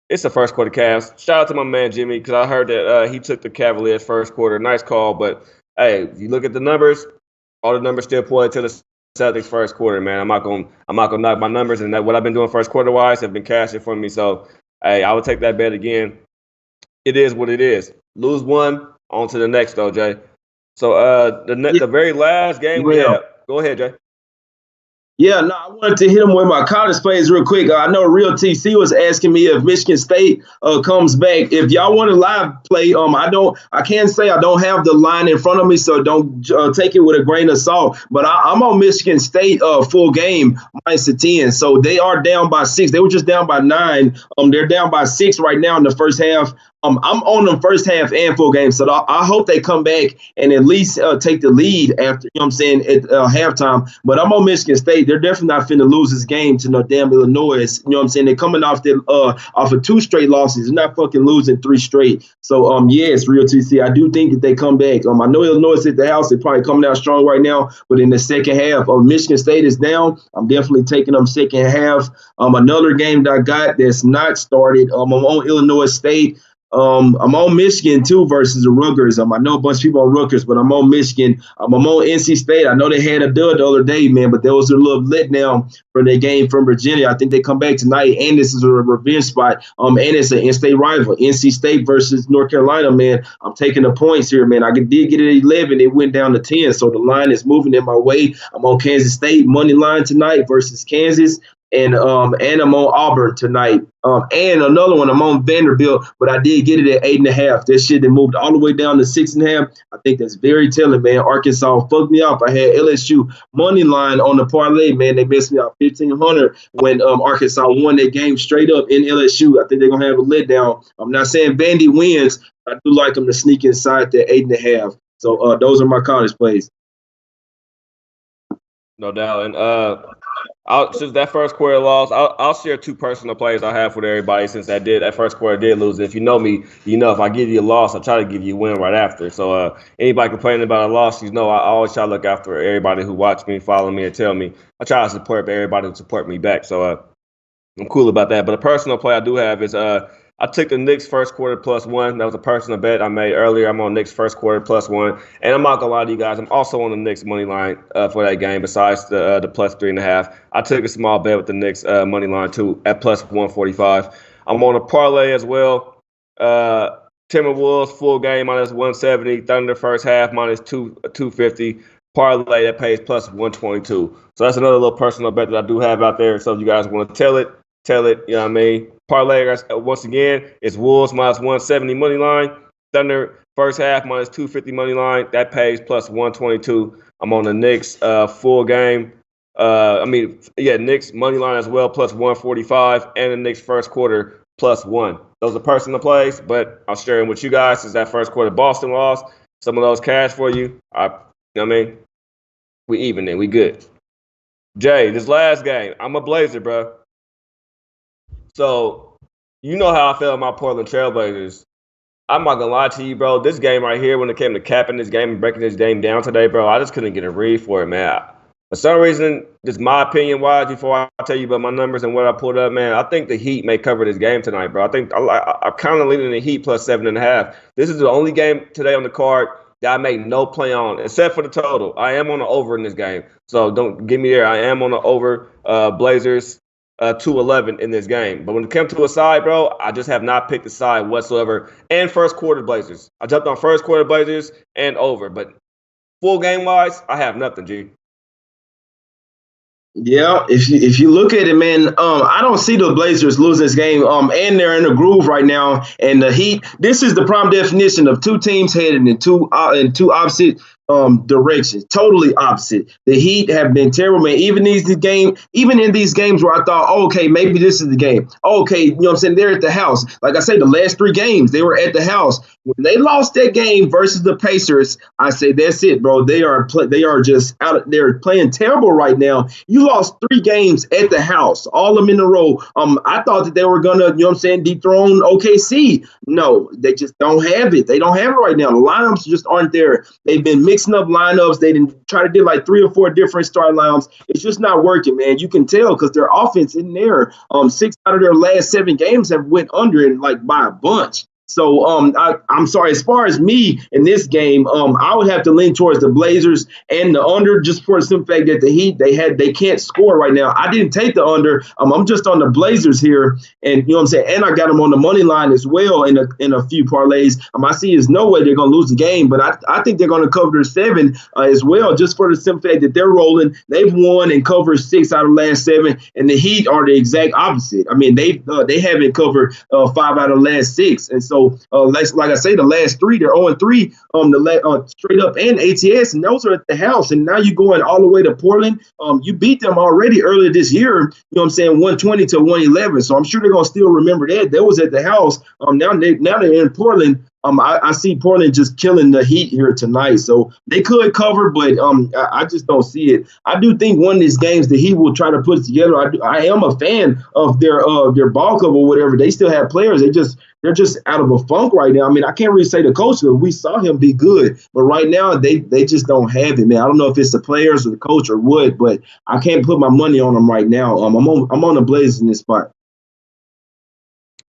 it's the first quarter Cavs. Shout out to my man Jimmy because I heard that he took the Cavaliers first quarter. Nice call, but hey, if you look at the numbers, all the numbers still point to the Celtics first quarter. Man, I'm not gonna knock my numbers, and what I've been doing first quarter wise have been cashing for me. So hey, I would take that bet again. It is what it is. Lose one, on to the next, though, Jay. So the very last game we have. Go ahead, Jay. Yeah, no, I wanted to hit him with my college plays real quick. I know Real TC was asking me if Michigan State comes back. If y'all want to live play, I can't say I don't have the line in front of me, so don't take it with a grain of salt. But I'm on Michigan State full game -10. So they are down by 6. They were just down by 9. They're down by 6 right now in the first half. I'm on them first half and full game, so I hope they come back and at least take the lead after, at halftime. But I'm on Michigan State. They're definitely not finna lose this game to no damn Illinois. They're coming off of 2 straight losses. They're not fucking losing 3 straight. So yes, Real TC, I do think that they come back. I know Illinois is at the house. They're probably coming out strong right now, but in the second half, Michigan State is down. I'm definitely taking them second half. Another game that I got that's not started. I'm on Illinois State. I'm on Michigan too versus the Rutgers. I know a bunch of people on Rutgers, but I'm on Michigan. I'm on NC State. I know they had a dud the other day, man, but there was a little letdown for their game from Virginia. I think they come back tonight, and this is a revenge spot. And it's an in-state rival, NC State versus North Carolina, man. I'm taking the points here, man. I did get it at 11. It went down to 10, so the line is moving in my way. I'm on Kansas State money line tonight versus Kansas. And I'm on Auburn tonight. And another one, I'm on Vanderbilt, but I did get it at 8.5. That shit that moved all the way down to 6.5. I think that's very telling, man. Arkansas fucked me up. I had LSU money line on the parlay, man. They messed me up 1,500 when Arkansas won that game straight up in LSU. I think they're gonna have a letdown. I'm not saying Vandy wins. I do like them to sneak inside that 8.5. So those are my college plays. No doubt. And since that first quarter loss, I'll share 2 personal plays I have with everybody since that first quarter did lose. If you know me, you know if I give you a loss, I try to give you a win right after. So anybody complaining about a loss, I always try to look after everybody who watch me, follow me, and tell me. I try to support everybody who support me back. So I'm cool about that. But a personal play I do have is I took the Knicks first quarter +1. That was a personal bet I made earlier. I'm on Knicks first quarter +1. And I'm not going to lie to you guys, I'm also on the Knicks money line for that game besides the +3.5. I took a small bet with the Knicks money line too at +145. I'm on a parlay as well. Timberwolves full game -170. Thunder first half -250. Parlay that pays +122. So that's another little personal bet that I do have out there. So if you guys want to tell it, you know what I mean? Parlay, once again, it's Wolves -170 money line. Thunder first half minus 250 money line. That pays plus 122. I'm on the Knicks full game. Knicks money line as well, plus 145, and the Knicks first quarter plus one. Those are personal plays, but I'll share them with you guys since that first quarter Boston lost. Some of those cash for you. We even then. We good. Jay, this last game, I'm a Blazer, bro. So you know how I feel about Portland Trailblazers. I'm not gonna lie to you, bro. This game right here, when it came to capping this game and breaking this game down today, bro, I just couldn't get a read for it, man. For some reason, just my opinion wise, before I tell you about my numbers and what I pulled up, man, I think the Heat may cover this game tonight, bro. I think I'm kind of leaning the Heat plus 7.5. This is the only game today on the card that I make no play on, except for the total. I am on the over in this game, so don't get me there. I am on the over Blazers 211 in this game. But when it comes to a side, bro, I just have not picked a side whatsoever. And first quarter Blazers. I jumped on first quarter Blazers and over. But full game wise, I have nothing, G. Yeah, if you look at it, man, I don't see the Blazers losing this game. And they're in a groove right now. And the Heat, this is the prime definition of two teams heading in two opposite directions, totally opposite. The Heat have been terrible, man. Even in these games where I thought, oh, okay, maybe this is the game. Oh, okay, you know what I'm saying? They're at the house. Like I say, the last three games, they were at the house. When they lost that game versus the Pacers, I say that's it, bro. They are just out. They're playing terrible right now. You lost 3 games at the house, all of them in a row. I thought that they were gonna, you know what I'm saying, dethrone OKC. No, they just don't have it. They don't have it right now. The lineups just aren't there. They've been mixing up lineups. They didn't try to do like 3 or 4 different start lineups. It's just not working, man. You can tell because their offense in there. 6 out of their last 7 games have went under and like by a bunch. So I'm sorry. As far as me in this game, I would have to lean towards the Blazers and the under, just for the simple fact that the Heat they can't score right now. I didn't take the under. I'm just on the Blazers here, and you know what I'm saying. And I got them on the money line as well in a few parlays. I see there's no way they're gonna lose the game, but I think they're gonna cover their 7 as well, just for the simple fact that they're rolling. They've won and covered 6 out of the last 7, and the Heat are the exact opposite. I mean, they haven't covered 5 out of the last 6, and so. Like I say, the last 3, they're 0-3 straight up and ATS, and those are at the house. And now you're going all the way to Portland. You beat them already earlier this year, you know what I'm saying, 120 to 111. So I'm sure they're going to still remember that. That was at the house. Now they're in Portland. I see Portland just killing the Heat here tonight. So they could cover, but I just don't see it. I do think one of these games the Heat will try to put it together. I am a fan of their ball club or whatever. They still have players. They're just out of a funk right now. I mean, I can't really say the coach because we saw him be good, but right now they just don't have it, man. I don't know if it's the players or the coach or what, but I can't put my money on them right now. I'm on the Blazers in this spot.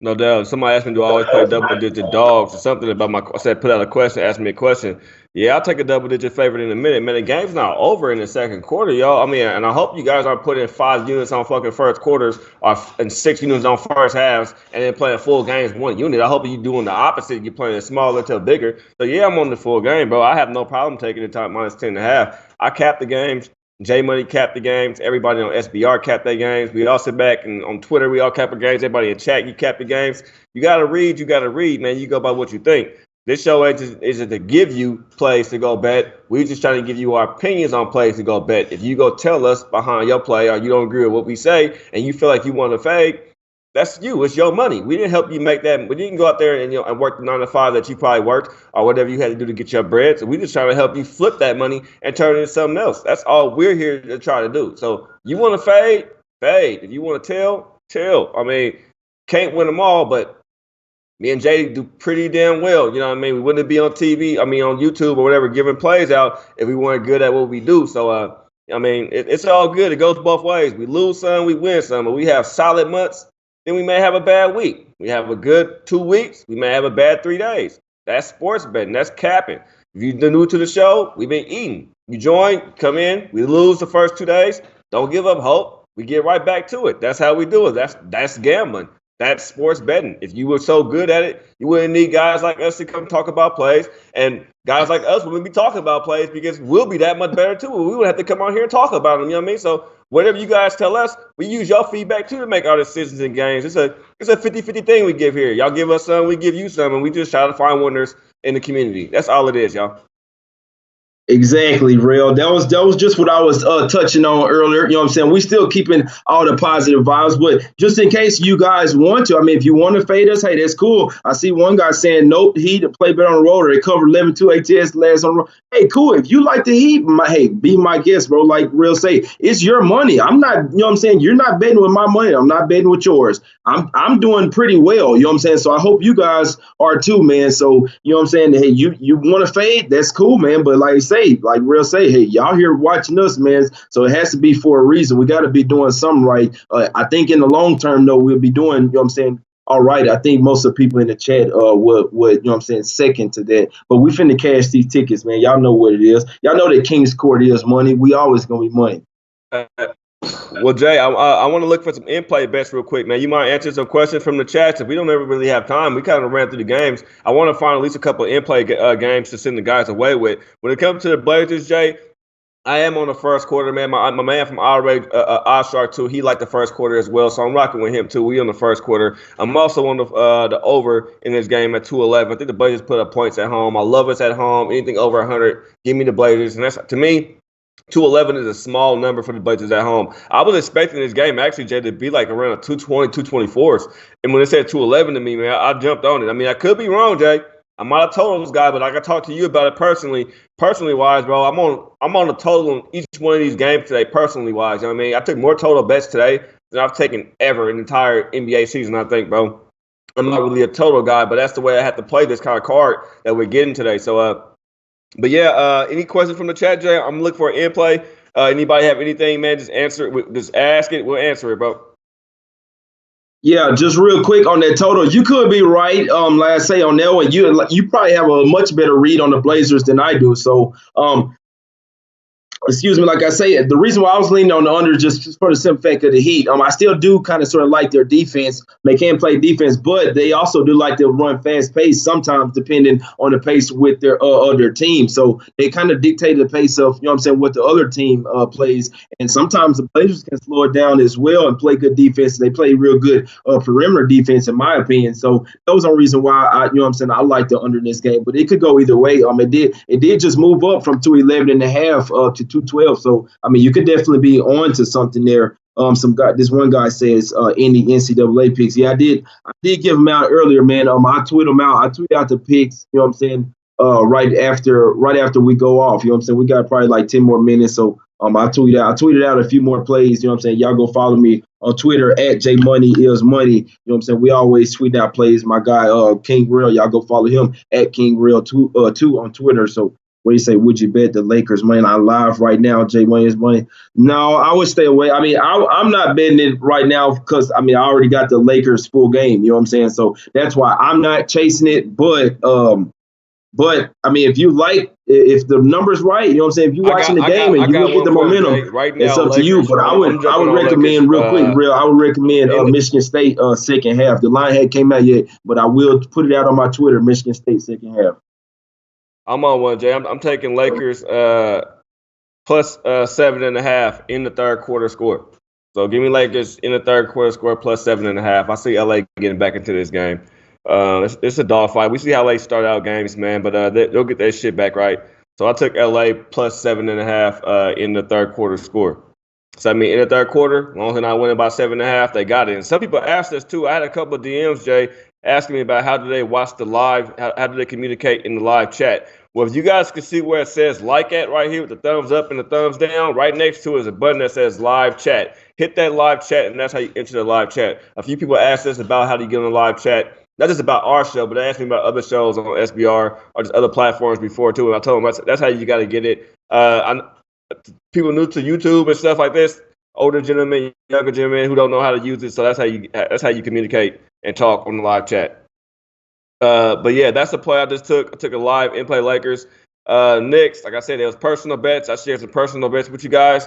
No doubt. Somebody asked me, do I always play double-digit dogs or something about I said, put out a question, ask me a question. Yeah, I'll take a double-digit favorite in a minute. Man, the game's not over in the second quarter, y'all. I mean, and I hope you guys aren't putting 5 units on fucking first quarters and 6 units on first halves and then playing full games 1 unit. I hope you're doing the opposite. You're playing it smaller to bigger. So, yeah, I'm on the full game, bro. I have no problem taking the top minus 10.5. I cap the games. J Money capped the games. Everybody on SBR capped their games. We all sit back and on Twitter, we all cap the games. Everybody in chat, you cap the games. You gotta read, man. You go by what you think. This show isn't to give you plays to go bet. We just trying to give you our opinions on plays to go bet. If you go tell us behind your play or you don't agree with what we say and you feel like you want to fade, that's you. It's your money. We didn't help you make that. We didn't go out there and and work the 9 to 5 that you probably worked or whatever you had to do to get your bread. So we just trying to help you flip that money and turn it into something else. That's all we're here to try to do. So you want to fade, fade. If you want to tell. I mean, can't win them all, but me and Jay do pretty damn well. You know what I mean? We wouldn't be on TV, on YouTube or whatever, giving plays out if we weren't good at what we do. So, I mean, it's all good. It goes both ways. We lose some, we win some. But we have solid months, then we may have a bad week. We have a good 2 weeks. We may have a bad 3 days. That's sports betting. That's capping. If you're new to the show, we've been eating. You join, come in. We lose the first 2 days. Don't give up hope. We get right back to it. That's how we do it. That's gambling. That's sports betting. If you were so good at it, you wouldn't need guys like us to come talk about plays. And guys like us wouldn't be talking about plays because we'll be that much better too. We would have to come out here and talk about them. You know what I mean? So whatever you guys tell us, we use your feedback too to make our decisions in games. It's a 50-50 thing we give here. Y'all give us some, we give you some, and we just try to find winners in the community. That's all it is, y'all. Exactly, real. That was just what I was touching on earlier. You know what I'm saying? We still keeping all the positive vibes, but just in case you guys want to, I mean, if you want to fade us, hey, that's cool. I see one guy saying nope, Heat to play better on the road, or they covered 11-2 ATS last on the road. Hey, cool. If you like the Heat, hey, be my guest, bro. Like real say, it's your money. I'm not, you know what I'm saying? You're not betting with my money. I'm not betting with yours. I'm doing pretty well, you know what I'm saying? So I hope you guys are too, man. So, you know what I'm saying? Hey, you want to fade? That's cool, man. But like I say, like real say, hey, y'all here watching us, man. So it has to be for a reason. We got to be doing something right. I think in the long term, though, we'll be doing, you know what I'm saying, all right. I think most of the people in the chat would, you know what I'm saying, second to that. But we finna cash these tickets, man. Y'all know what it is. Y'all know that King's Court is money. We always going to be money. Well, Jay, I want to look for some in-play bets real quick, man. You might answer some questions from the chat. If we don't ever really have time, we kind of ran through the games. I want to find at least a couple of in-play games to send the guys away with. When it comes to the Blazers, Jay, I am on the first quarter, man. My man from Shark too. He liked the first quarter as well, so I'm rocking with him too. We on the first quarter. I'm also on the over in this game at 211. I think the Blazers put up points at home. I love us at home. Anything over 100, give me the Blazers, and that's to me. 211 is a small number for the Blazers at home. I was expecting this game actually, Jay, to be like around a 220, 224s. And when it said 211 to me, man, I jumped on it. I mean, I could be wrong, Jay. I'm not a totals guy, but I can talk to you about it personally wise, bro. I'm on a total on each one of these games today, personally wise. You know what I mean? I took more total bets today than I've taken ever in the entire NBA season, I think, bro. I'm not really a total guy, but that's the way I have to play this kind of card that we're getting today. So, but yeah, any questions from the chat, Jay? I'm looking for an in-play. Anybody have anything, man? Just answer it. Just ask it. We'll answer it, bro. Yeah, just real quick on that total, you could be right. Like I say on that one, you probably have a much better read on the Blazers than I do. So, excuse me, like I say, the reason why I was leaning on the under just for the simple fact of the Heat, I still do kind of sort of like their defense. They can play defense, but they also do like to run fast pace sometimes depending on the pace with their other team. So they kind of dictate the pace of, you know what I'm saying, what the other team plays. And sometimes the Blazers can slow it down as well and play good defense. They play real good perimeter defense, in my opinion. So that was the reason why you know what I'm saying, I like the under in this game. But it could go either way. It did just move up from 211.5 to 212. So I mean, you could definitely be on to something there. This one guy says any NCAA picks. Yeah, I did give them out earlier, man. I tweet them out. I tweet out the picks. You know what I'm saying? Right after we go off. You know what I'm saying? We got probably like 10 more minutes. So I tweeted out a few more plays. You know what I'm saying? Y'all go follow me on Twitter at JMoneyIsMoney. You know what I'm saying? We always tweet out plays. My guy King Real. Y'all go follow him at King Real 2 on Twitter. So. What do you say? Would you bet the Lakers money line live right now? Jay Money is money. No, I would stay away. I mean, I'm not betting it right now because I already got the Lakers full game. You know what I'm saying? So that's why I'm not chasing it. But I mean, if the numbers right, you know what I'm saying? If you're watching the game and you look at the momentum, right now, it's up to you. But I would recommend real quick, I would recommend Michigan State second half. The line hadn't came out yet, but I will put it out on my Twitter. Michigan State second half. I'm on one, Jay. I'm taking Lakers plus 7.5 in the third quarter score. So give me Lakers in the third quarter score plus 7.5. I see LA getting back into this game. It's a dogfight. We see how they start out games, man, but they'll get their shit back right. So I took LA plus 7.5 in the third quarter score. So I mean, in the third quarter, as long as they're not winning by 7.5, they got it. And some people asked us too. I had a couple of DMs, Jay, asking me about how do they watch the live, how do they communicate in the live chat. Well, if you guys can see where it says like at right here with the thumbs up and the thumbs down, right next to it is a button that says live chat. Hit that live chat, and that's how you enter the live chat. A few people asked us about how do you get on the live chat. Not just about our show, but they asked me about other shows on SBR or just other platforms before too. And I told them that's how you got to get it. People new to YouTube and stuff like this, older gentlemen, younger gentlemen who don't know how to use it. So that's how you communicate and talk on the live chat. But yeah, that's the play I just took. I took a live in-play Lakers. Knicks, like I said, it was personal bets. I shared some personal bets with you guys.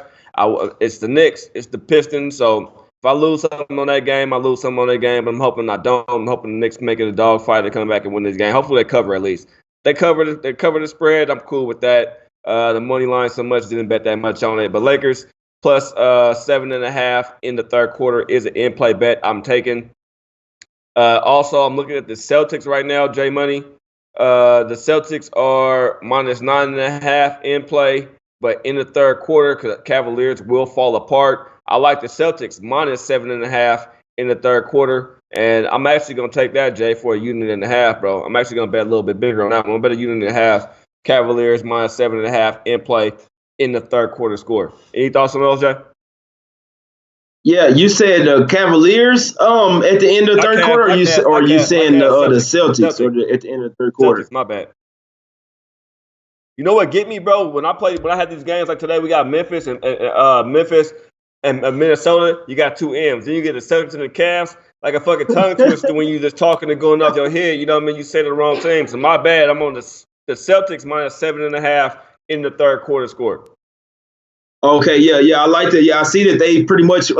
It's the Knicks, it's the Pistons. So if I lose something on that game, I lose something on that game. But I'm hoping I don't. I'm hoping the Knicks make it a dogfight to come back and win this game. Hopefully they cover at least. They cover the spread. I'm cool with that. The money line so much, didn't bet that much on it. But Lakers, plus 7.5 in the third quarter is an in-play bet I'm taking. Also, I'm looking at the Celtics right now, J Money. The Celtics are minus 9.5 in play, but in the third quarter, Cavaliers will fall apart. I like the Celtics minus 7.5 in the third quarter, and I'm actually going to take that, Jay, for a unit and a half, bro. I'm actually going to bet a little bit bigger on that one. I'm going to bet a unit and a half. Cavaliers minus 7.5 in play in the third quarter score. Any thoughts on those, Jay? Yeah, you said Cavaliers at the end of the third quarter, or you saying the Celtics or at the end of the third quarter? Celtics, my bad. You know what get me, bro? When I had these games like today, we got Memphis and Minnesota. You got two M's. Then you get the Celtics and the Cavs, like a fucking tongue twister when you just talking and going off your head. You know what I mean? You say the wrong thing. So my bad. I'm on the Celtics minus 7.5 in the third quarter score. Okay, yeah, I like that. Yeah, I see that they pretty much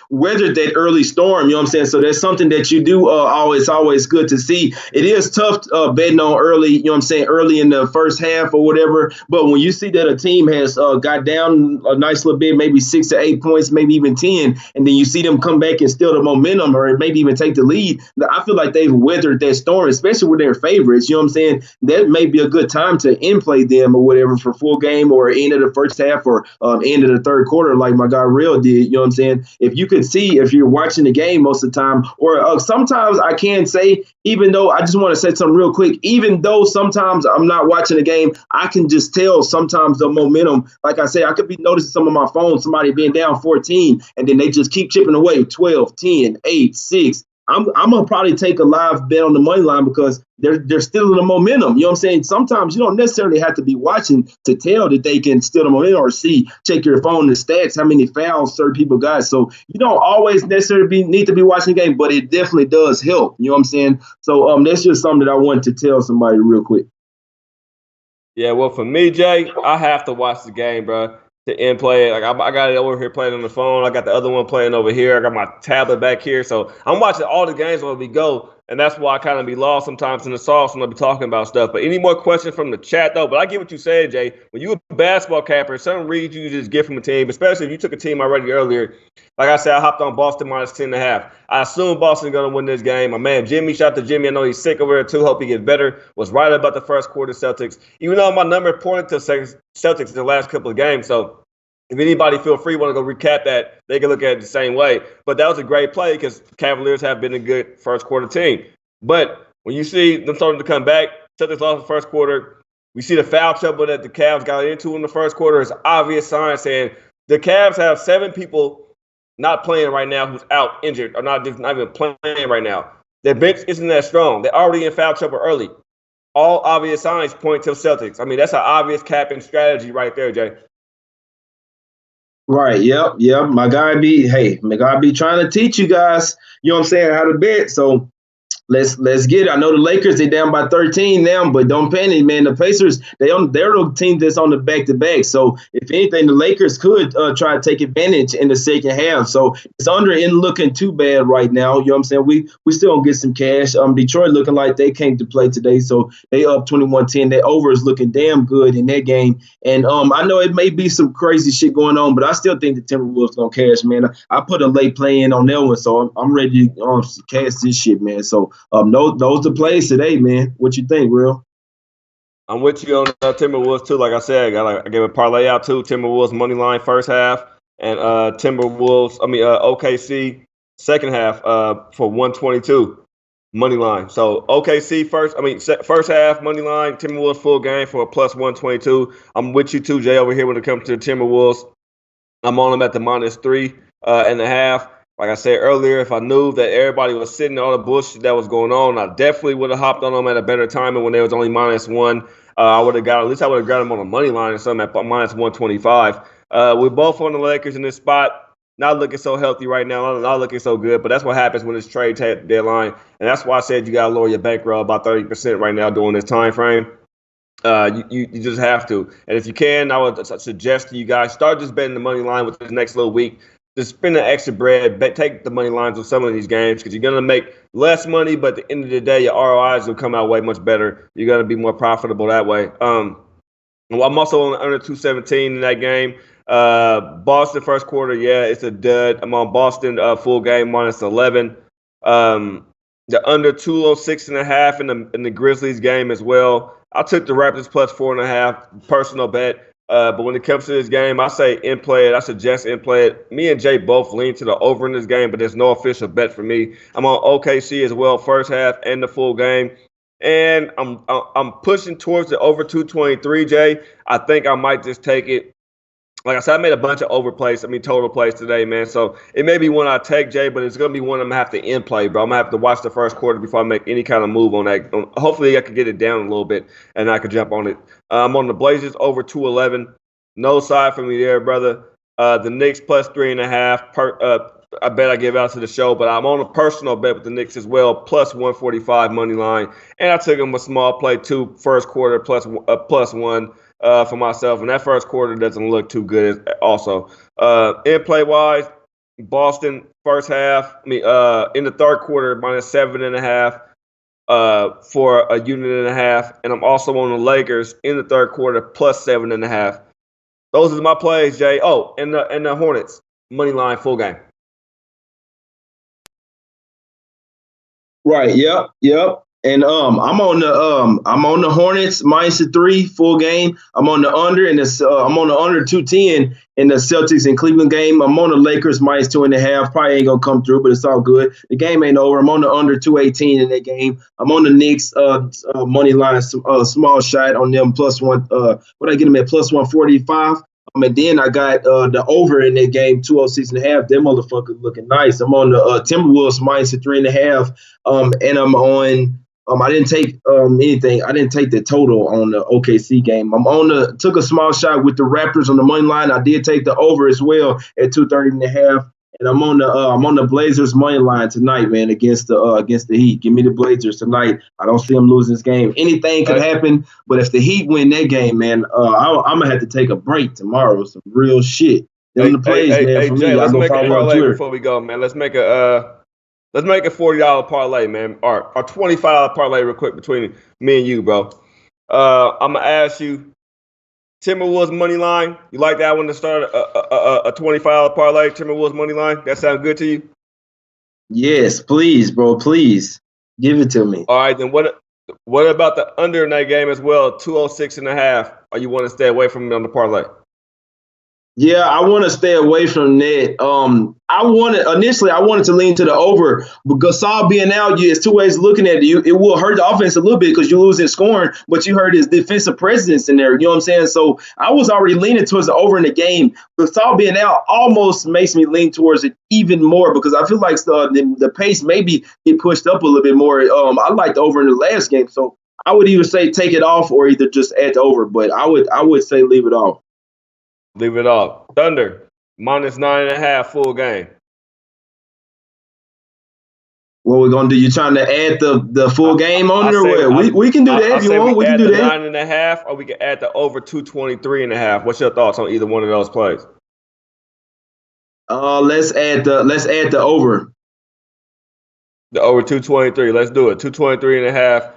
weathered that early storm. You know what I'm saying? So that's something that you do always good to see. It is tough betting on early, you know what I'm saying, early in the first half or whatever. But when you see that a team has got down a nice little bit, maybe 6 to 8 points, maybe even 10, and then you see them come back and steal the momentum or maybe even take the lead, I feel like they've weathered that storm, especially with their favorites. You know what I'm saying? That may be a good time to in-play them or whatever for full game or end of the first half or end of the third quarter, like my guy Real did. You know what I'm saying? If you could see, if you're watching the game most of the time, or sometimes I can say, even though I just want to say something real quick, even though sometimes I'm not watching the game, I can just tell sometimes the momentum. Like I say, I could be noticing some of my phone, somebody being down 14, and then they just keep chipping away 12, 10, 8, 6. I'm gonna probably take a live bet on the money line because they're still in the momentum. You know what I'm saying? Sometimes you don't necessarily have to be watching to tell that they can steal the momentum or check your phone, the stats, how many fouls certain people got. So you don't always necessarily need to be watching the game, but it definitely does help. You know what I'm saying? So that's just something that I wanted to tell somebody real quick. Yeah, well, for me, Jay, I have to watch the game, bro, to end play. Like I got it over here playing on the phone. I got the other one playing over here. I got my tablet back here. So I'm watching all the games when we go. And that's why I kind of be lost sometimes in the sauce when I be talking about stuff. But any more questions from the chat, though? But I get what you said, Jay. When you a basketball capper, some reads you just get from a team, especially if you took a team already earlier. Like I said, I hopped on Boston minus 10.5. I assume Boston's going to win this game. My man Jimmy, shout out to Jimmy. I know he's sick over there, too. Hope he gets better. Was right about the first quarter Celtics. Even though my number pointed to Celtics in the last couple of games. So if anybody feel free want to go recap that, they can look at it the same way. But that was a great play because Cavaliers have been a good first quarter team. But when you see them starting to come back, Celtics lost the first quarter. We see the foul trouble that the Cavs got into in the first quarter. It's obvious sign saying the Cavs have 7 people not playing right now who's out injured or not even playing right now. Their bench isn't that strong. They're already in foul trouble early. All obvious signs point to the Celtics. I mean, that's an obvious capping strategy right there, Jay. Right. Yep. My guy be trying to teach you guys, you know what I'm saying, how to bet. So let's get it. I know the Lakers, they down by 13 now, but don't panic, man. The Pacers, they're the team that's on the back-to-back. So if anything, the Lakers could try to take advantage in the second half. So it's under and looking too bad right now. You know what I'm saying? We still gonna get some cash. Detroit looking like they came to play today, so they up 21-10. That over is looking damn good in that game. And I know it may be some crazy shit going on, but I still think the Timberwolves gonna cash, man. I put a late play in on that one, so I'm ready to cash this shit, man. So those the plays today, man. What you think, Real? I'm with you on Timberwolves too. Like I said, I gave a parlay out too. Timberwolves money line first half, and OKC second half for 122 money line. So OKC first half money line. Timberwolves full game for a plus 122. I'm with you too, Jay, over here when it comes to the Timberwolves. I'm on them at the minus 3.5. Like I said earlier, if I knew that everybody was sitting on all the bullshit that was going on, I definitely would have hopped on them at a better time. And when they was only minus 1, I would have got them on a money line or something at minus 125. We're both on the Lakers in this spot. Not looking so healthy right now. Not looking so good. But that's what happens when it's trade deadline. And that's why I said you got to lower your bankroll about 30% right now during this time frame. You just have to. And if you can, I would suggest to you guys, start just betting the money line with this next little week. Just spend the extra bread, take the money lines on some of these games because you're going to make less money, but at the end of the day, your ROIs will come out way much better. You're going to be more profitable that way. I'm also on under 217 in that game. Boston first quarter, yeah, it's a dud. I'm on Boston full game -11. The under 206.5 in the Grizzlies game as well. I took the Raptors +4.5 personal bet. But when it comes to this game, I say in play it. I suggest in play it. Me and Jay both lean to the over in this game, but there's no official bet for me. I'm on OKC as well, first half and the full game. And I'm pushing towards the over 223, Jay. I think I might just take it. Like I said, I made a bunch of total plays today, man. So it may be one I take, Jay, but it's going to be one I'm going to have to in play, bro. I'm going to have to watch the first quarter before I make any kind of move on that. Hopefully, I can get it down a little bit and I can jump on it. I'm on the Blazers over 211. No side for me there, brother. The Knicks +3.5. I bet I give out to the show, but I'm on a personal bet with the Knicks as well, +145 money line. And I took them a small play too, first quarter +1. For myself, and that first quarter doesn't look too good also. In play wise, Boston first half, in the third quarter, -7.5 for a unit and a half, and I'm also on the Lakers in the third quarter +7.5. Those are my plays, Jay. Oh, and the Hornets money line full game. Right. Yep. And I'm on the Hornets -3 full game. I'm on the under and I'm on the under 210 in the Celtics and Cleveland game. I'm on the Lakers -2.5. Probably ain't gonna come through, but it's all good. The game ain't over. I'm on the under 218 in that game. I'm on the Knicks money line, small shot on them +1. What I get them at +145. And then I got the over in that game, 206.5. Them motherfuckers looking nice. I'm on the Timberwolves -3.5. And I'm on. I didn't take anything. I didn't take the total on the OKC game. Took a small shot with the Raptors on the money line. I did take the over as well at 230.5. And I'm on the Blazers money line tonight, man, against the Heat. Give me the Blazers tonight. I don't see them losing this game. Anything could happen, but if the Heat win that game, man, I'm gonna have to take a break tomorrow. Some real shit. Them the plays, man. For Jay, me, let's I go make a follow on parlay Twitter. before we go, man. Let's make a $40 parlay, man, or $25 parlay real quick between me and you, bro. I'm gonna ask you. Timberwolves money line. You like that one to start a $25 parlay? Timberwolves money line. That sound good to you? Yes, please, bro. Please give it to me. All right, then what about the under in that game as well? 206.5. Or you want to stay away from it on the parlay? Yeah, I want to stay away from that. I wanted to lean to the over, but Gasol being out, it's two ways of looking at it. It will hurt the offense a little bit because you lose in scoring, but you heard his defensive presence in there. You know what I'm saying? So I was already leaning towards the over in the game. Gasol being out almost makes me lean towards it even more because I feel like the pace maybe get pushed up a little bit more. I liked the over in the last game, so I would either say take it off or either just add the over, but I would say leave it off. Leave it off. Thunder -9.5 full game. What we're gonna do? You trying to add the full game on there? We can do that if you want. We can do that. 9.5, or we can add the over 223.5. What's your thoughts on either one of those plays? Let's add the over. The over 223. Let's do it. 223.5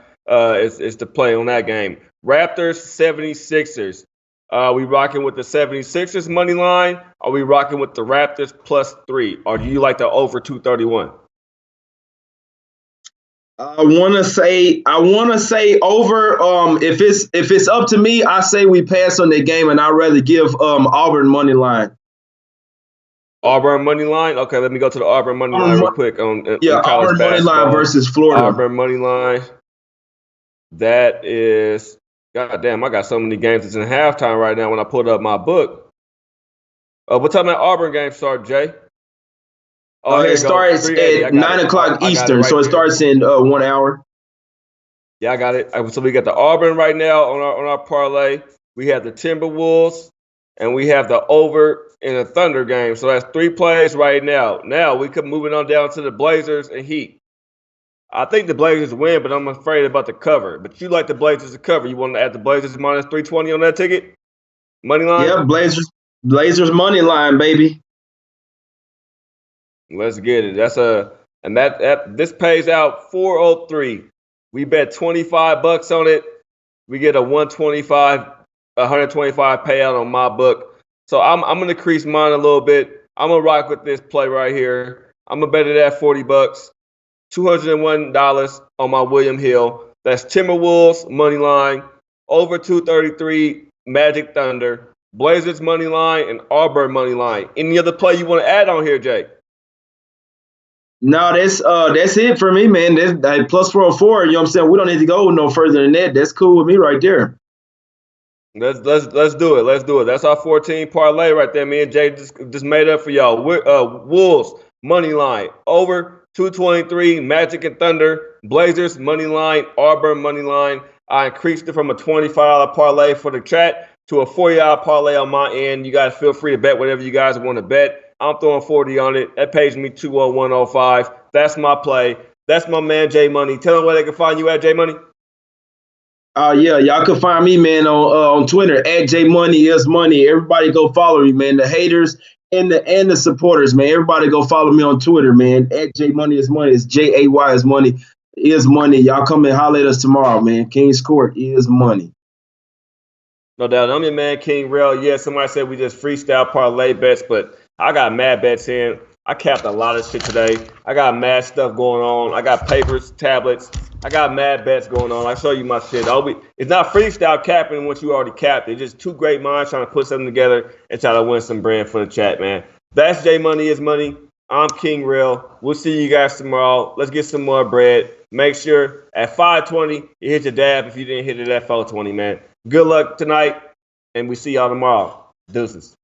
is the play on that game. Raptors 76ers. We rocking with the 76ers money line? Are we rocking with the Raptors +3? Or do you like the over 231? I want to say over. If it's up to me, I say we pass on that game, and I'd rather give Auburn money line. Auburn money line. Okay, let me go to the Auburn money line real quick on Auburn money line versus Florida. Auburn money line. That is. God damn, I got so many games that's in halftime right now when I pulled up my book. What time that Auburn game start, Jay? It starts at 9 o'clock Eastern, so it starts in 1 hour. Yeah, I got it. So we got the Auburn right now on our parlay. We have the Timberwolves, and we have the over in the Thunder game. So that's 3 plays right now. Now we could moving on down to the Blazers and Heat. I think the Blazers win, but I'm afraid about the cover. But you like the Blazers to cover. You want to add the Blazers -320 on that ticket? Money line? Yeah, Blazers money line, baby. Let's get it. This pays out 403. We bet $25 on it. We get a 125 payout on my book. So I'm going to increase mine a little bit. I'm going to rock with this play right here. I'm going to bet it at $40, $201 on my William Hill. That's Timberwolves money line, over 233 Magic Thunder, Blazers money line, and Auburn money line. Any other play you want to add on here, Jay? No, that's it for me, man. That's like plus 404. You know what I'm saying? We don't need to go no further than that. That's cool with me right there. Let's do it. Let's do it. That's our 14 parlay right there. Me and Jay just made up for y'all. Wolves money line over 223. Magic and Thunder. Blazers money line. Auburn money line. I increased it from a $25 parlay for the chat to a $40 parlay on my end. You guys feel free to bet whatever you guys want to bet. I'm throwing 40 on it. That pays me 201.05. That's my play. That's my man J Money. Tell them where they can find you at, J Money. Yeah, y'all can find me, man, on Twitter at JMoneyIsMoney. Everybody go follow me, man. The haters and the supporters, man. Everybody go follow me on Twitter, man. At JMoneyIsMoney. It's JAY is money. Is money. Y'all come and holler at us tomorrow, man. King's Court is money. No doubt. I'm your man, King Real. Yeah, somebody said we just freestyle parlay bets, but I got mad bets in. I capped a lot of shit today. I got mad stuff going on. I got papers, tablets. I got mad bets going on. I show you my shit. It's not freestyle capping once you already capped. It's just two great minds trying to put something together and try to win some brand for the chat, man. That's J Money is Money. I'm King Real. We'll see you guys tomorrow. Let's get some more bread. Make sure at 520 you hit your dab if you didn't hit it at 420, man. Good luck tonight, and we see y'all tomorrow. Deuces.